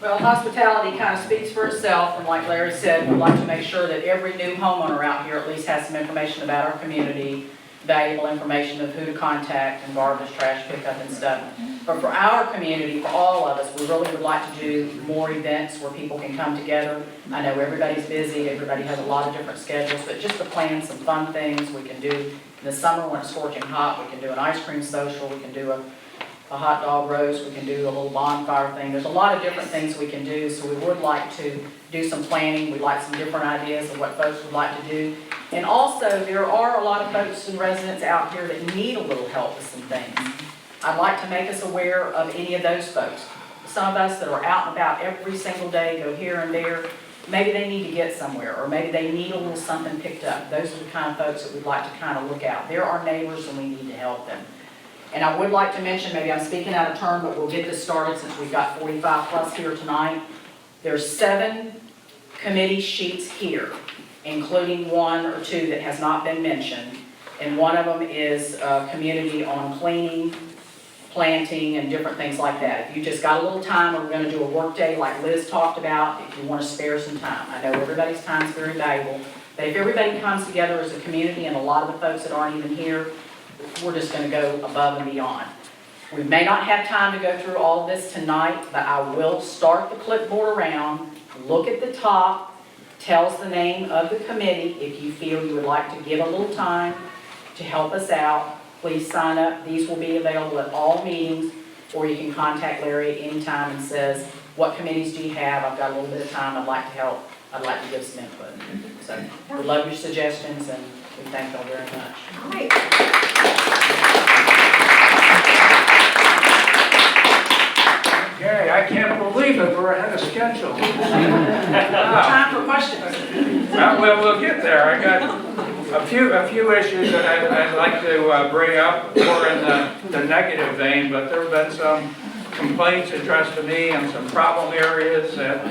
Well, hospitality kind of speaks for itself, and like Larry said, we'd like to make sure that every new homeowner out here at least has some information about our community, valuable information of who to contact and garbage, trash pickup and stuff. But for our community, for all of us, we really would like to do more events where people can come together. I know everybody's busy, everybody has a lot of different schedules, but just to plan some fun things we can do. In the summer when it's scorching hot, we can do an ice cream social, we can do a hot dog roast, we can do a little bonfire thing. There's a lot of different things we can do, so we would like to do some planning. We'd like some different ideas of what folks would like to do. And also, there are a lot of folks and residents out here that need a little help with some things. I'd like to make us aware of any of those folks. Some of us that are out and about every single day, go here and there, maybe they need to get somewhere, or maybe they need a little something picked up. Those are the kind of folks that we'd like to kind of look out. They're our neighbors and we need to help them. And I would like to mention, maybe I'm speaking out of turn, but we'll get this started since we've got 45 plus here tonight. There's 7 committee sheets here, including 1 or 2 that has not been mentioned. And one of them is community on cleaning, planting and different things like that. If you just got a little time, or we're gonna do a work day like Liz talked about, if you wanna spare some time. I know everybody's time is very valuable, but if everybody comes together as a community, and a lot of the folks that aren't even here, we're just gonna go above and beyond. We may not have time to go through all of this tonight, but I will start the clipboard around, look at the top, tells the name of the committee. If you feel you would like to give a little time to help us out, please sign up. These will be available at all meetings, or you can contact Larry at any time and says, what committees do you have? I've got a little bit of time, I'd like to help, I'd like to give some input. So, we love your suggestions, and we thank y'all very much. All right. Okay, I can't believe it, we're ahead of schedule. Time for questions. Well, we'll get there. I got a few issues that I'd like to bring up, more in the negative vein, but there have been some complaints addressed to me and some problem areas that,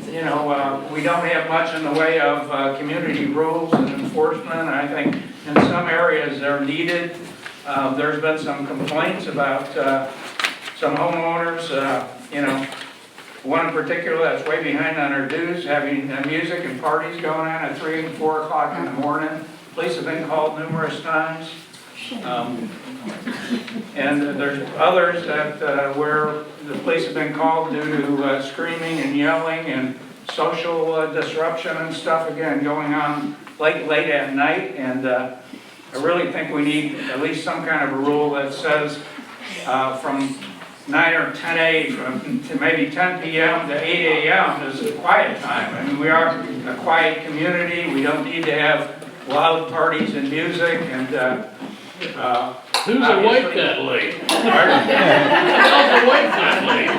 you know, we don't have much in the way of community rules and enforcement. I think in some areas they're needed. There's been some complaints about some homeowners, you know, one in particular that's way behind on their dues, having music and parties going on at 3 and 4 o'clock in the morning. Police have been called numerous times. And there's others that where the police have been called due to screaming and yelling and social disruption and stuff, again, going on late at night. And I really think we need at least some kind of a rule that says from 9 or 10 a.m. to maybe 10 p.m. to 8 a.m. is a quiet time. I mean, we are a quiet community. We don't need to have loud parties and music and Who's awake that late? Who's awake that late?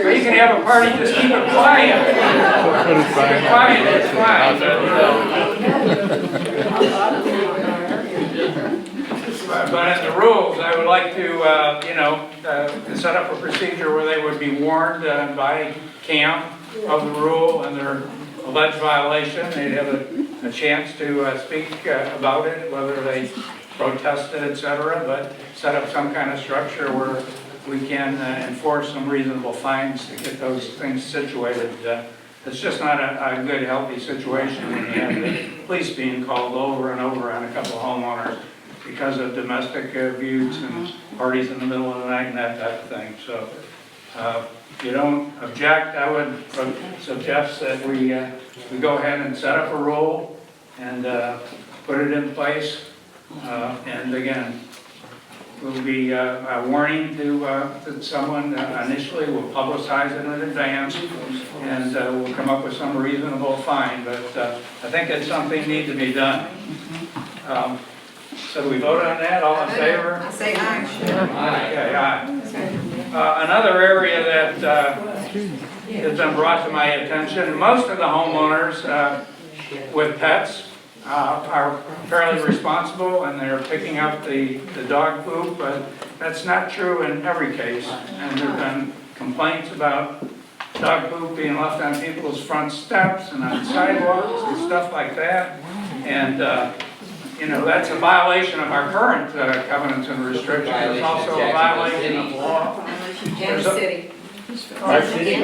Well, you can have a party, just keep it quiet. Keep it quiet, it's fine. But in the rules, I would like to, you know, set up a procedure where they would be warned by camp of the rule and their alleged violation. They'd have a chance to speak about it, whether they protested, etc. But set up some kind of structure where we can enforce some reasonable fines to get those things situated. It's just not a good, healthy situation when you have the police being called over and over on a couple of homeowners because of domestic abuse and parties in the middle of the night and that type of thing. So if you don't object, I would suggest that we go ahead and set up a rule and put it in place. And again, will be a warning to someone initially. We'll publicize it in advance, and we'll come up with some reasonable fine. But I think that something needs to be done. So do we vote on that? All in favor? I say aye. Okay, aye. Another area that has been brought to my attention, most of the homeowners with pets are fairly responsible, and they're picking up the dog poop, but that's not true in every case. And there have been complaints about dog poop being left on people's front steps and on sidewalks and stuff like that. And you know, that's a violation of our current covenants and restrictions. It's also a violation of law. And the city. And the city.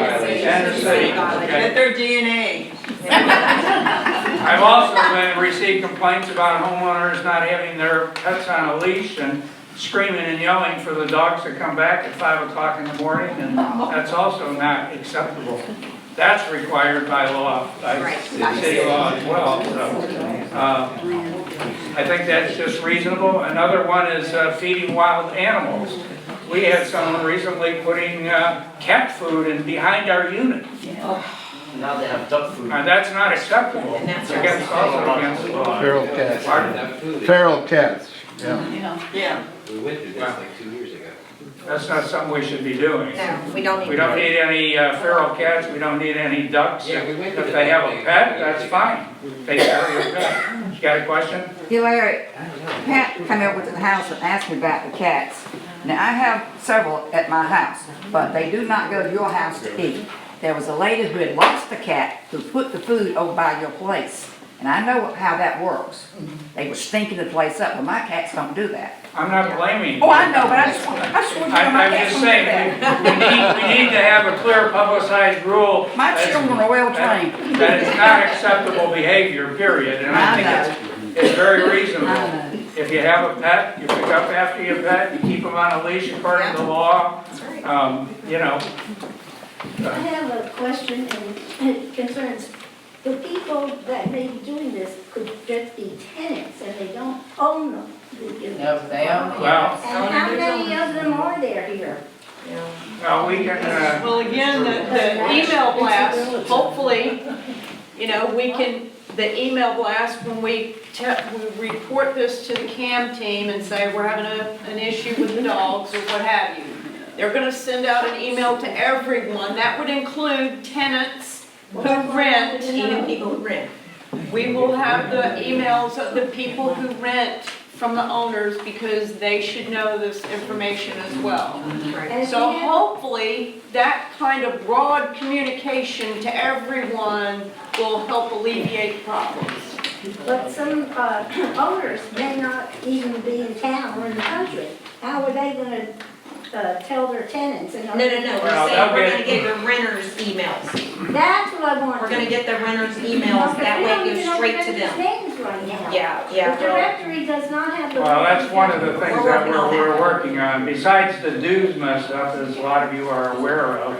Get their DNA. I've also received complaints about homeowners not having their pets on a leash and screaming and yelling for the dogs to come back at 5 o'clock in the morning, and that's also not acceptable. That's required by law, by city law as well. So, I think that's just reasonable. Another one is feeding wild animals. We had someone recently putting cat food in behind our unit. Now they have duck food. That's not acceptable. It's also against the law. Feral cats. Feral cats, yeah. Yeah. We went through this like 2 years ago. That's not something we should be doing. No, we don't need. We don't need any feral cats, we don't need any ducks. Yeah, we went through If the they have a thing. pet, that's fine. Take care of your pet. You got a question? Yeah, Larry, Pat came over to the house and asked me about the cats. Now, I have several at my house, but they do not go to your house to eat. There was a lady who had lost a cat who put the food over by your place, And I know how that works. They were stinking the place up, but my cats don't do that. I'm not blaming you. Oh, I know, but I just want you to know my I'm cats just don't do saying, that. we need to have a clear publicized rule. My children are well that- trained. That it's not acceptable behavior, period, and I think it's very reasonable. I know. If you have a pet, you pick up after your pet, you keep them on a leash according to the law. That's right. You know, I have a question and it concerns, the people that may be doing this could just be tenants and they don't own them. No, they own it. well, And how many of them are there here? well, we can, Well, again, the email blast, hopefully, you know, the email blast, when we report this to the CAM team and say we're having an issue with the dogs or what have you, they're gonna send out an email to everyone. That would include tenants who rent. Even people who rent. We will have the emails of the people who rent from the owners because they should know this information as well. And So if you have- hopefully, that kind of broad communication to everyone will help alleviate problems. But some owners may not even be in town or in the country. How are they gonna tell their tenants? And No, no, no, Well, we're saying we're they'll gonna get the renters' emails. That's what I want. We're gonna get the renters' emails, that way it goes straight to them. Names right now. Yeah, The directory does not have the. well, that's one of the things We're that working on we're that. working on. Besides the dues mess up, as a lot of you are aware of,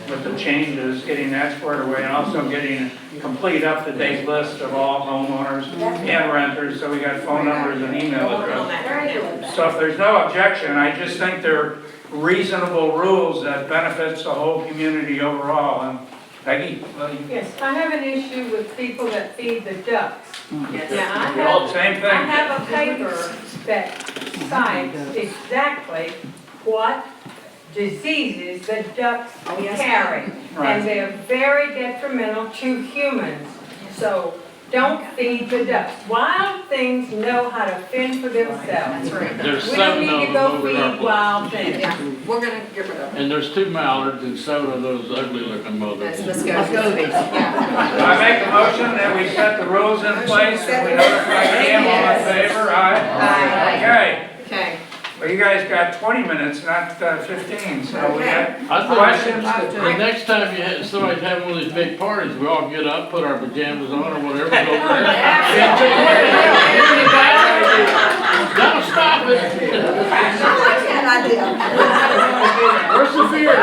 with the changes, getting that squared away, and also getting a complete up-to-date list of all homeowners and renters, so we got phone numbers and email We're working on addresses. that right now. So if there's no objection, I just think they're reasonable rules that benefits the whole community overall. And Peggy? Yes, I have an issue with people that feed the ducks. Yeah, Now, Same I thing. have a paper that cites exactly what diseases the ducks carry. Right. And they're very detrimental to humans. So don't feed the ducks. Wild things know how to fend for themselves. That's right. There's We don't 7 need of to them go over our feed place. wild things. Yeah, we're gonna get rid of them. And there's 2 mallards and 7 of those ugly looking mothers. Muscovies. Yeah. I make a motion that we set the rules in place and we notify Cam, all in favor, aye? Aye. Okay, Okay. well, you guys got 20 minutes, not 15, so we got I thought questions? the next time somebody's having one of these big parties, we all get up, put our pajamas on or whatever, go over there. Don't stop it. Where's the beer?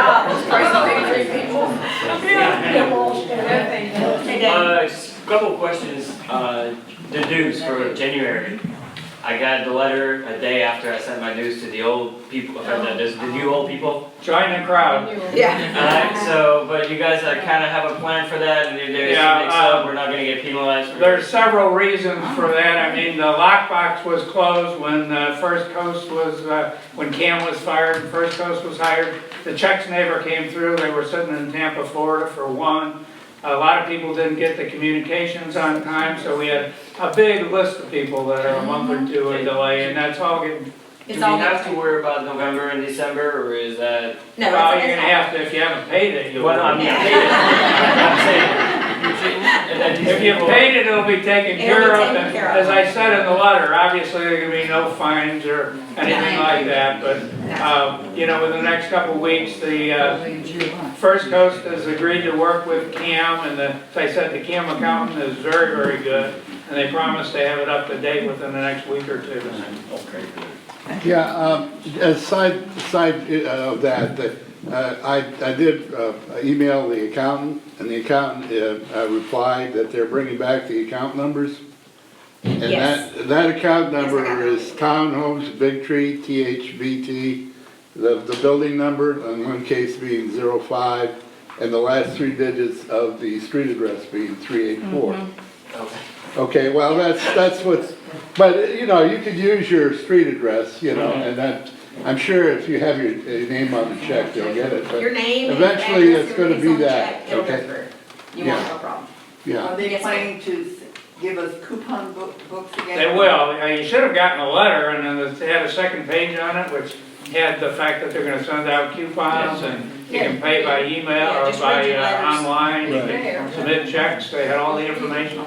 Couple of questions, the dues for January. I got the letter a day after I sent my dues to the old people, the new old people. Join the crowd. Yeah. So, but you guys kind of have a plan for that, and if there's Yeah, a mix up, we're not gonna get penalized for There's several reasons for that. I mean, the lockbox was closed when First Coast was, when Cam was fired and First Coast was hired. The checks never came through. They were sitting in Tampa, Florida for one. A lot of people didn't get the communications on time, so we had a big list of people that are a month or two in delay, and that's all getting, Do It's we all have to worry about November and December, or is that? No, well, it's you're gonna have to, if you haven't paid it, you'll. Well, no, I mean, I paid it. I'm saying. If you paid it, it'll be taken It'll be care of, taken and care of. as I said in the letter, obviously there can be no fines or anything like that, but, you know, within the next couple of weeks, the, First Coast has agreed to work with Cam, and as I said, the Cam accountant is very, very good, and they promise to have it up to date within the next week or two. Okay, good. Yeah, aside of that, I did email the accountant, and the accountant replied that they're bringing back the account numbers. And Yes. that account Yes, I got number it. is Townhomes Big Tree, THBT, the building number, in one case being 05, and the last 3 digits of the street address being 384. Okay. Okay, well, that's what's, but, you know, you could use your street address, you know, and that, I'm sure if you have your name on the check, you'll get it, but Your name and eventually address, it's gonna everything's be on the that, check, it'll go okay? through. You won't have a problem. Yeah, Are they Yes, ma'am. planning to give us coupon books again? They will. You should have gotten a letter, and then it had a second page on it, which had the fact that they're gonna send out coupons, and you can pay by email Yeah, or just read by your letters. online, you Right. can submit checks, they had all the information.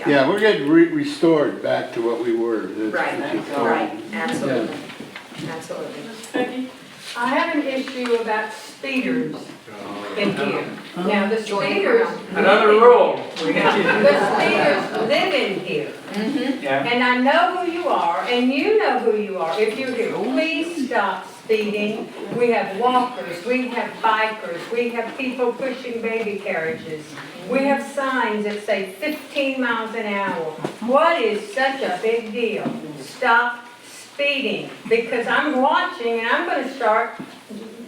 Yeah, we're getting restored back to what we were. Right, right, absolutely, absolutely. Peggy, I have an issue about speeders in here. Now, the speeders. Another rule. The speeders live in here. Yeah. And I know who you are, and you know who you are. If you're here, please stop speeding. We have walkers, we have bikers, we have people pushing baby carriages. We have signs that say 15 miles an hour. What is such a big deal? Stop speeding, because I'm watching and I'm gonna start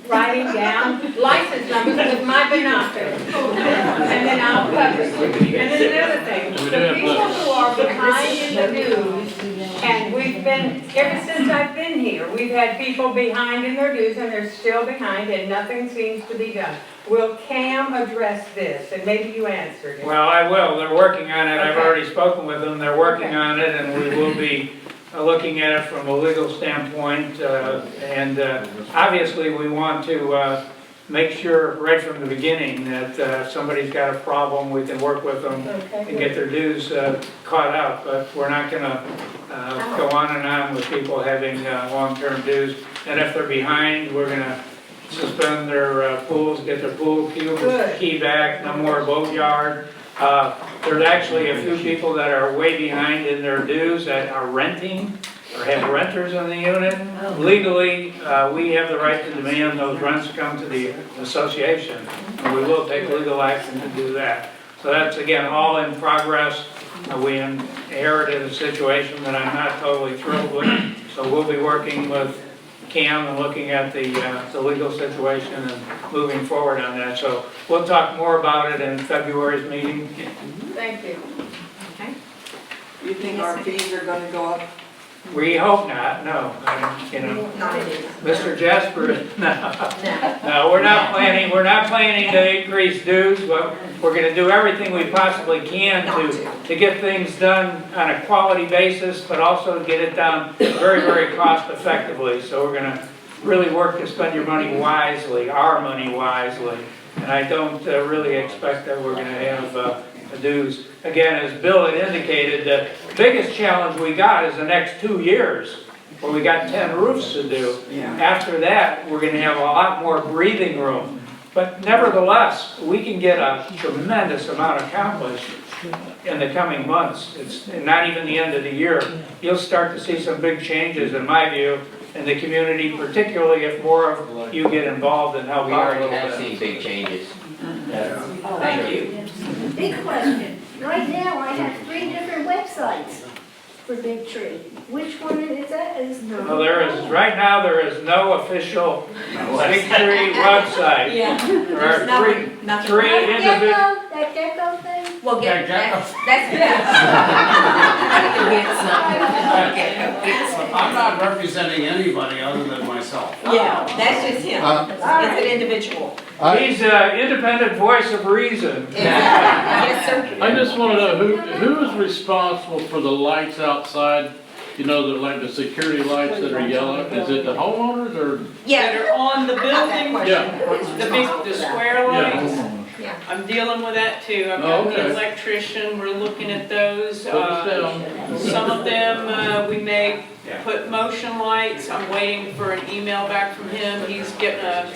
writing down license numbers with my binoculars. And then I'll cover it. And then another thing, the people who are behind in the dues, and we've been, ever since I've been here, we've had people behind in their dues and they're still behind and nothing seems to be done. Will Cam address this? And maybe you answered it. Well, I will. They're working on it. I've Okay. already spoken with them. They're working Okay. on it, and we will be looking at it from a legal standpoint. And obviously, we want to make sure right from the beginning that if somebody's got a problem, we can work with them and get their dues caught up. But we're not going to go on and on with people having long-term dues. And if they're behind, we're going to suspend their pools, get their pool key back, no more boat yard. There's actually a few people that are way behind in their dues that are renting or have renters in the unit. Legally, we have the right to demand those rents come to the association, and we will take legal action to do that. So that's, again, all in progress. We inherited a situation that I'm not totally thrilled with, so we'll be working with Cam and looking at the legal situation and moving forward on that. So we'll talk more about it in February's meeting. Thank you. Okay. You think our fees are gonna go up? We hope not, no. You know, Not it is. Mr. Jasper, no. No. No, we're not planning to increase dues, but we're gonna do everything we possibly can to get things done on a quality basis, but also to get it done very, very cost effectively. So we're gonna really work to spend your money wisely, our money wisely. And I don't really expect that we're gonna have dues. Again, as Bill had indicated, the biggest challenge we got is the next 2 years, where we got 10 roofs to do. After that, we're gonna have a lot more breathing room. But nevertheless, we can get a tremendous amount accomplished in the coming months. It's not even the end of the year. You'll start to see some big changes, in my view, in the community, particularly if more of you get involved in how we We are a already little have bit. seen big changes. Thank you. Big question. Right now, I have 3 different websites for Big Tree. Which one is that? Well, right now, there is no official Big Tree website. Yeah. There are three That individual. that gecko thing? Well, Yeah, I'm not representing anybody other than myself. Yeah, that's just him. It's an individual. He's an independent voice of reason. Yes, sir. I just wanna know, who is responsible for the lights outside? You know, like the security lights that are yellow? Is it the homeowners or? That are on the building, Yeah. the square lights. Yeah. I'm dealing with that too. I've Oh, got okay. the electrician, we're looking at those. Put us down. Some of them, we may put motion lights. I'm waiting for an email back from him. He's getting a,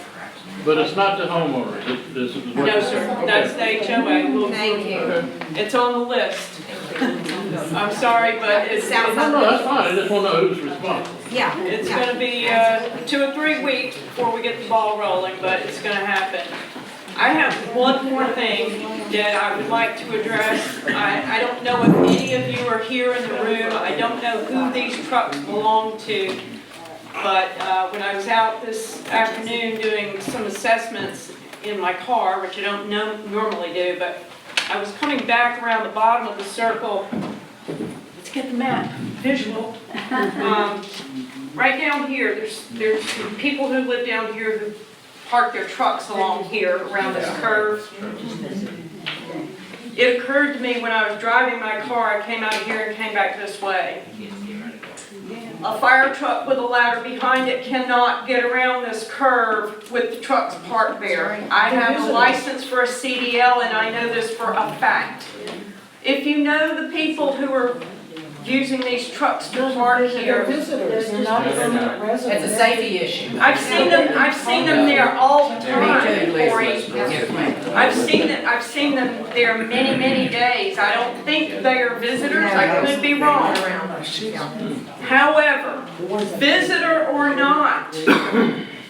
But it's not the homeowners, this is what. no, sir, Okay. that's the HOA. Thank you. Okay. It's on the list. I'm sorry, but it's, Sounds No, no, that's fine, I just wanna know who's responsible. Yeah. it's yeah. gonna be 2 or 3 weeks before we get the ball rolling, but it's gonna happen. I have one more thing that I would like to address. I don't know if any of you are here in the room. I don't know who these trucks belong to. But when I was out this afternoon doing some assessments in my car, which I don't normally do, but I was coming back around the bottom of the circle. Let's get the map, visual. Right down here, there's some people who live down here who park their trucks along here around this curve. It occurred to me when I was driving my car, I came out of here and came back this way. A fire truck with a ladder behind it cannot get around this curve with the trucks parked there. I have a license for a CDL and I know this for a fact. If you know the people who are using these trucks to park They're here, visitors, they're not permanent residents. It's a safety issue. I've seen them there all the time, Cory. Yes, ma'am. I've seen them there many, many days. I don't think they are visitors, I could be wrong. However, visitor or not,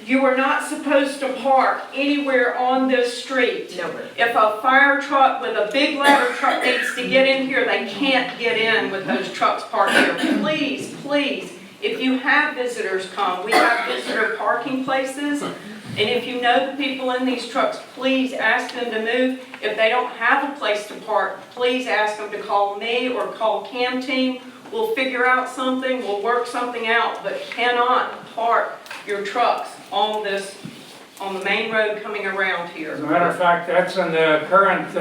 you are not supposed to park anywhere on this street. Nowhere. If a fire truck with a big ladder truck needs to get in here, they can't get in with those trucks parked here. Please, please, if you have visitors come, we have visitor parking places. And if you know the people in these trucks, please ask them to move. If they don't have a place to park, please ask them to call me or call Cam Team. We'll figure out something, we'll work something out, but cannot park your trucks on the main road coming around here. As a matter of fact, that's in the current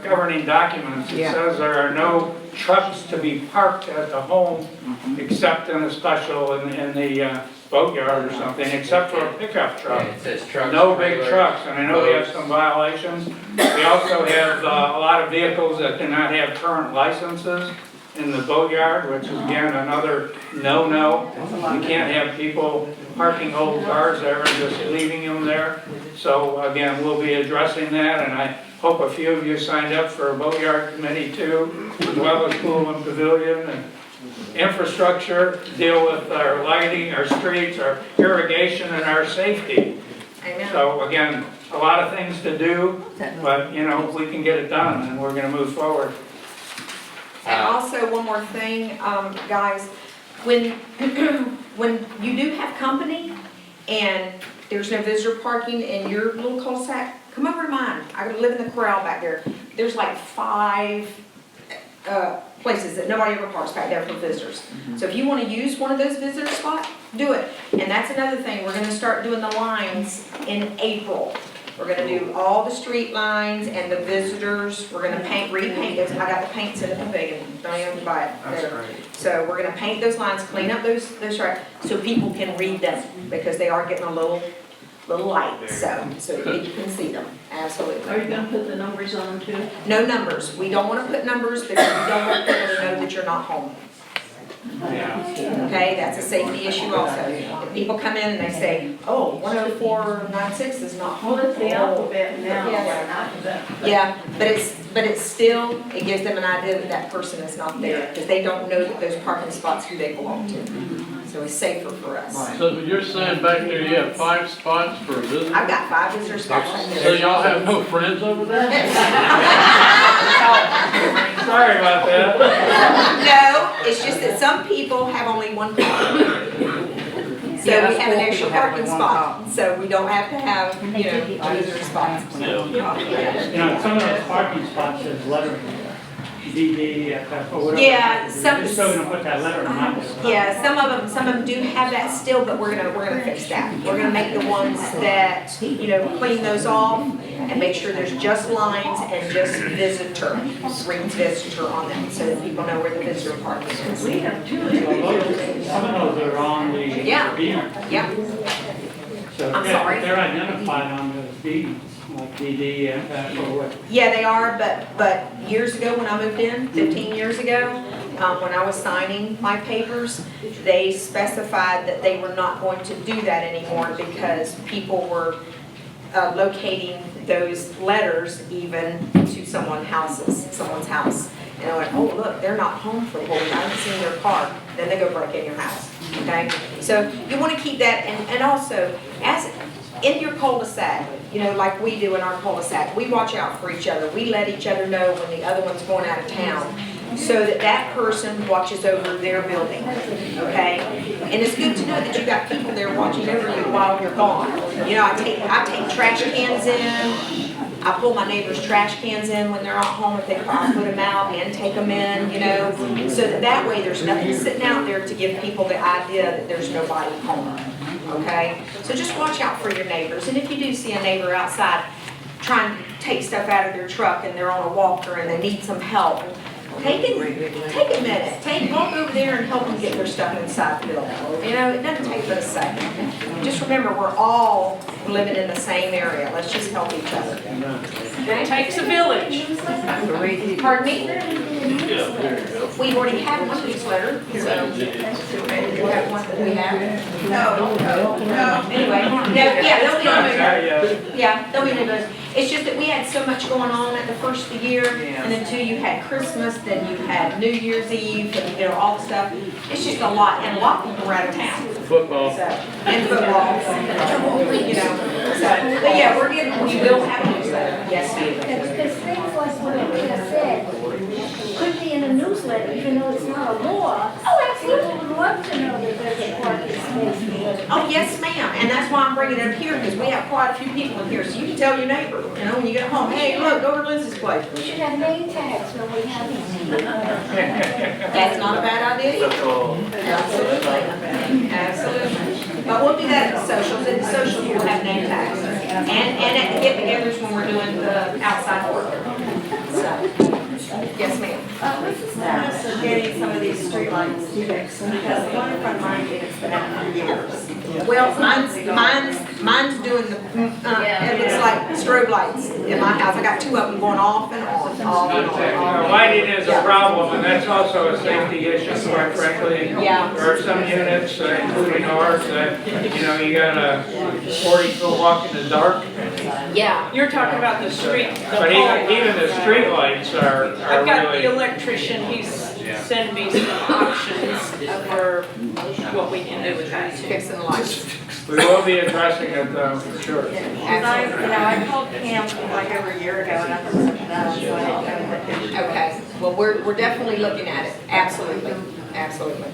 governing documents. It Yeah. says there are no trucks to be parked at the home except in a special, in the boatyard or something, except for a pickup truck. It says trucks. No big trailers, trucks, and I know we have boats. some violations. We also have a lot of vehicles that do not have current licenses in the boatyard, which is again another no-no. You can't have people parking old cars there and just leaving them there. So again, we'll be addressing that, and I hope a few of you signed up for a boatyard committee too, as well as pool and pavilion and infrastructure, deal with our lighting, our streets, our irrigation, and our safety. Amen. So again, a lot of things to do, but you know, we can get it done, and we're gonna move forward. And also, one more thing, guys, when, when you do have company and there's no visitor parking in your little cul-de-sac, come over to mine. I live in the corral back there. There's like 5 places that nobody ever parks back there for visitors. So if you want to use one of those visitor spots, do it. And that's another thing, we're gonna start doing the lines in April. We're gonna do all the street lines and the visitors, we're gonna repaint those. I got the paints in the pavilion, don't even buy it. That's There. great. So we're gonna paint those lines, clean up those so people can read them, because they are getting a little light, so you can see them, absolutely. Are you gonna put the numbers on too? No numbers, we don't wanna put numbers because we don't want people to know that you're not home. Okay, that's a safety issue also. If people come in and they say, oh, 10496 is not home. Well, it's the alphabet now, Yeah. or not alphabet. Yeah, but it's still, it gives them an idea that that person is not there, because they don't know that those parking spots who they belong to. So it's safer for us. So you're saying back there you have 5 spots for visitors? I've got 5 visitor spots right So there. y'all have no friends over there? Sorry about that. No, it's just that some people have only one car. So Yeah, we have an that's extra cool. People have parking only one spot, so we don't have to have, visitor spots. You know, some of those parking spots, there's lettering there, DD, FF, or whatever. Yeah, some- Just so we don't put that letter in my book. Yeah, some of them do have that still, but we're gonna fix that. We're gonna make the ones that, clean those off and make sure there's just lines and just visitor, reads visitor on them, so that people know where the visitor parking is. We have 2 So individuals. some of those are on the Yeah. beamer. Yeah, So I'm sorry? they're identified on those beams, like DD, FF, or what. yeah, they are, but years ago when I moved in, 15 years ago, when I was signing my papers, they specified that they were not going to do that anymore because people were locating those letters even to someone's house. And I went, oh, look, they're not home for a whole week, I haven't seen their car, then they go break in your house, okay? So you wanna keep that, and also, as in your cul-de-sac, like we do in our cul-de-sac, we watch out for each other, we let each other know when the other one's going out of town, so that that person watches over their building, okay? And it's good to know that you got people there watching over you while you're gone. I take trash cans in, I pull my neighbor's trash cans in when they're not home, if they I put them out and take them in, so that way there's nothing sitting out there to give people the idea that there's nobody home, okay? So just watch out for your neighbors, and if you do see a neighbor outside trying to take stuff out of their truck and they're on a walker and they need some help, take a minute, walk over there and help them get their stuff inside the building. It doesn't take but a second. Just remember, we're all living in the same area. Let's just help each other. It takes a village. Pardon me? We already have one newsletter, so we'll have one that we have. No. Anyway, yeah, they'll be on there. Yeah, they'll be in those. It's just that we had so much going on at the first of the year, and then too, you had Christmas, then you had New Year's Eve, and all the stuff. It's just a lot, and a lot of people were out of town. Football. So, and football, you know, so, but yeah, we will have a newsletter, yes, ma'am. Because things like what I just said could be in a newsletter, even though it's not a law. Oh, absolutely. People would love to know that there's a parking space there. Oh, yes, ma'am, and that's why I'm bringing it up here, because we have quite a few people in here, so you can tell your neighbor, you know, when you get home, hey, look, go to Liz's place. We should have name tags when we have these. That's not a bad idea either. Absolutely, absolutely. But we'll do that at the socials, and the socials will have name tags, and at the get-togethers when we're doing the outside work. So, yes, ma'am. What's the status of getting some of these streetlights fixed? Because the one in front of my unit's been out for years. Well, mine's doing the, it looks like strobe lights in my house. I got two of them going off and on, off and on. Lighting is a problem, and that's also a safety issue, quite frankly. Yeah. There are some units, including ours, that, you know, you gotta 40-foot walk in the dark. Yeah. You're talking about the street. But even the street lights are I've got the really, electrician, he's sending me some options for what we can do with that too. Fixing the lights. we will be addressing it though, for sure. Because I called Pam like over a year ago and I thought something done, so I didn't know. Okay, well, we're definitely looking at it, absolutely, absolutely.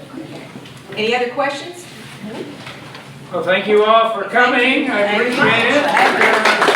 Any other questions? Well, thank you all for coming, I appreciate it.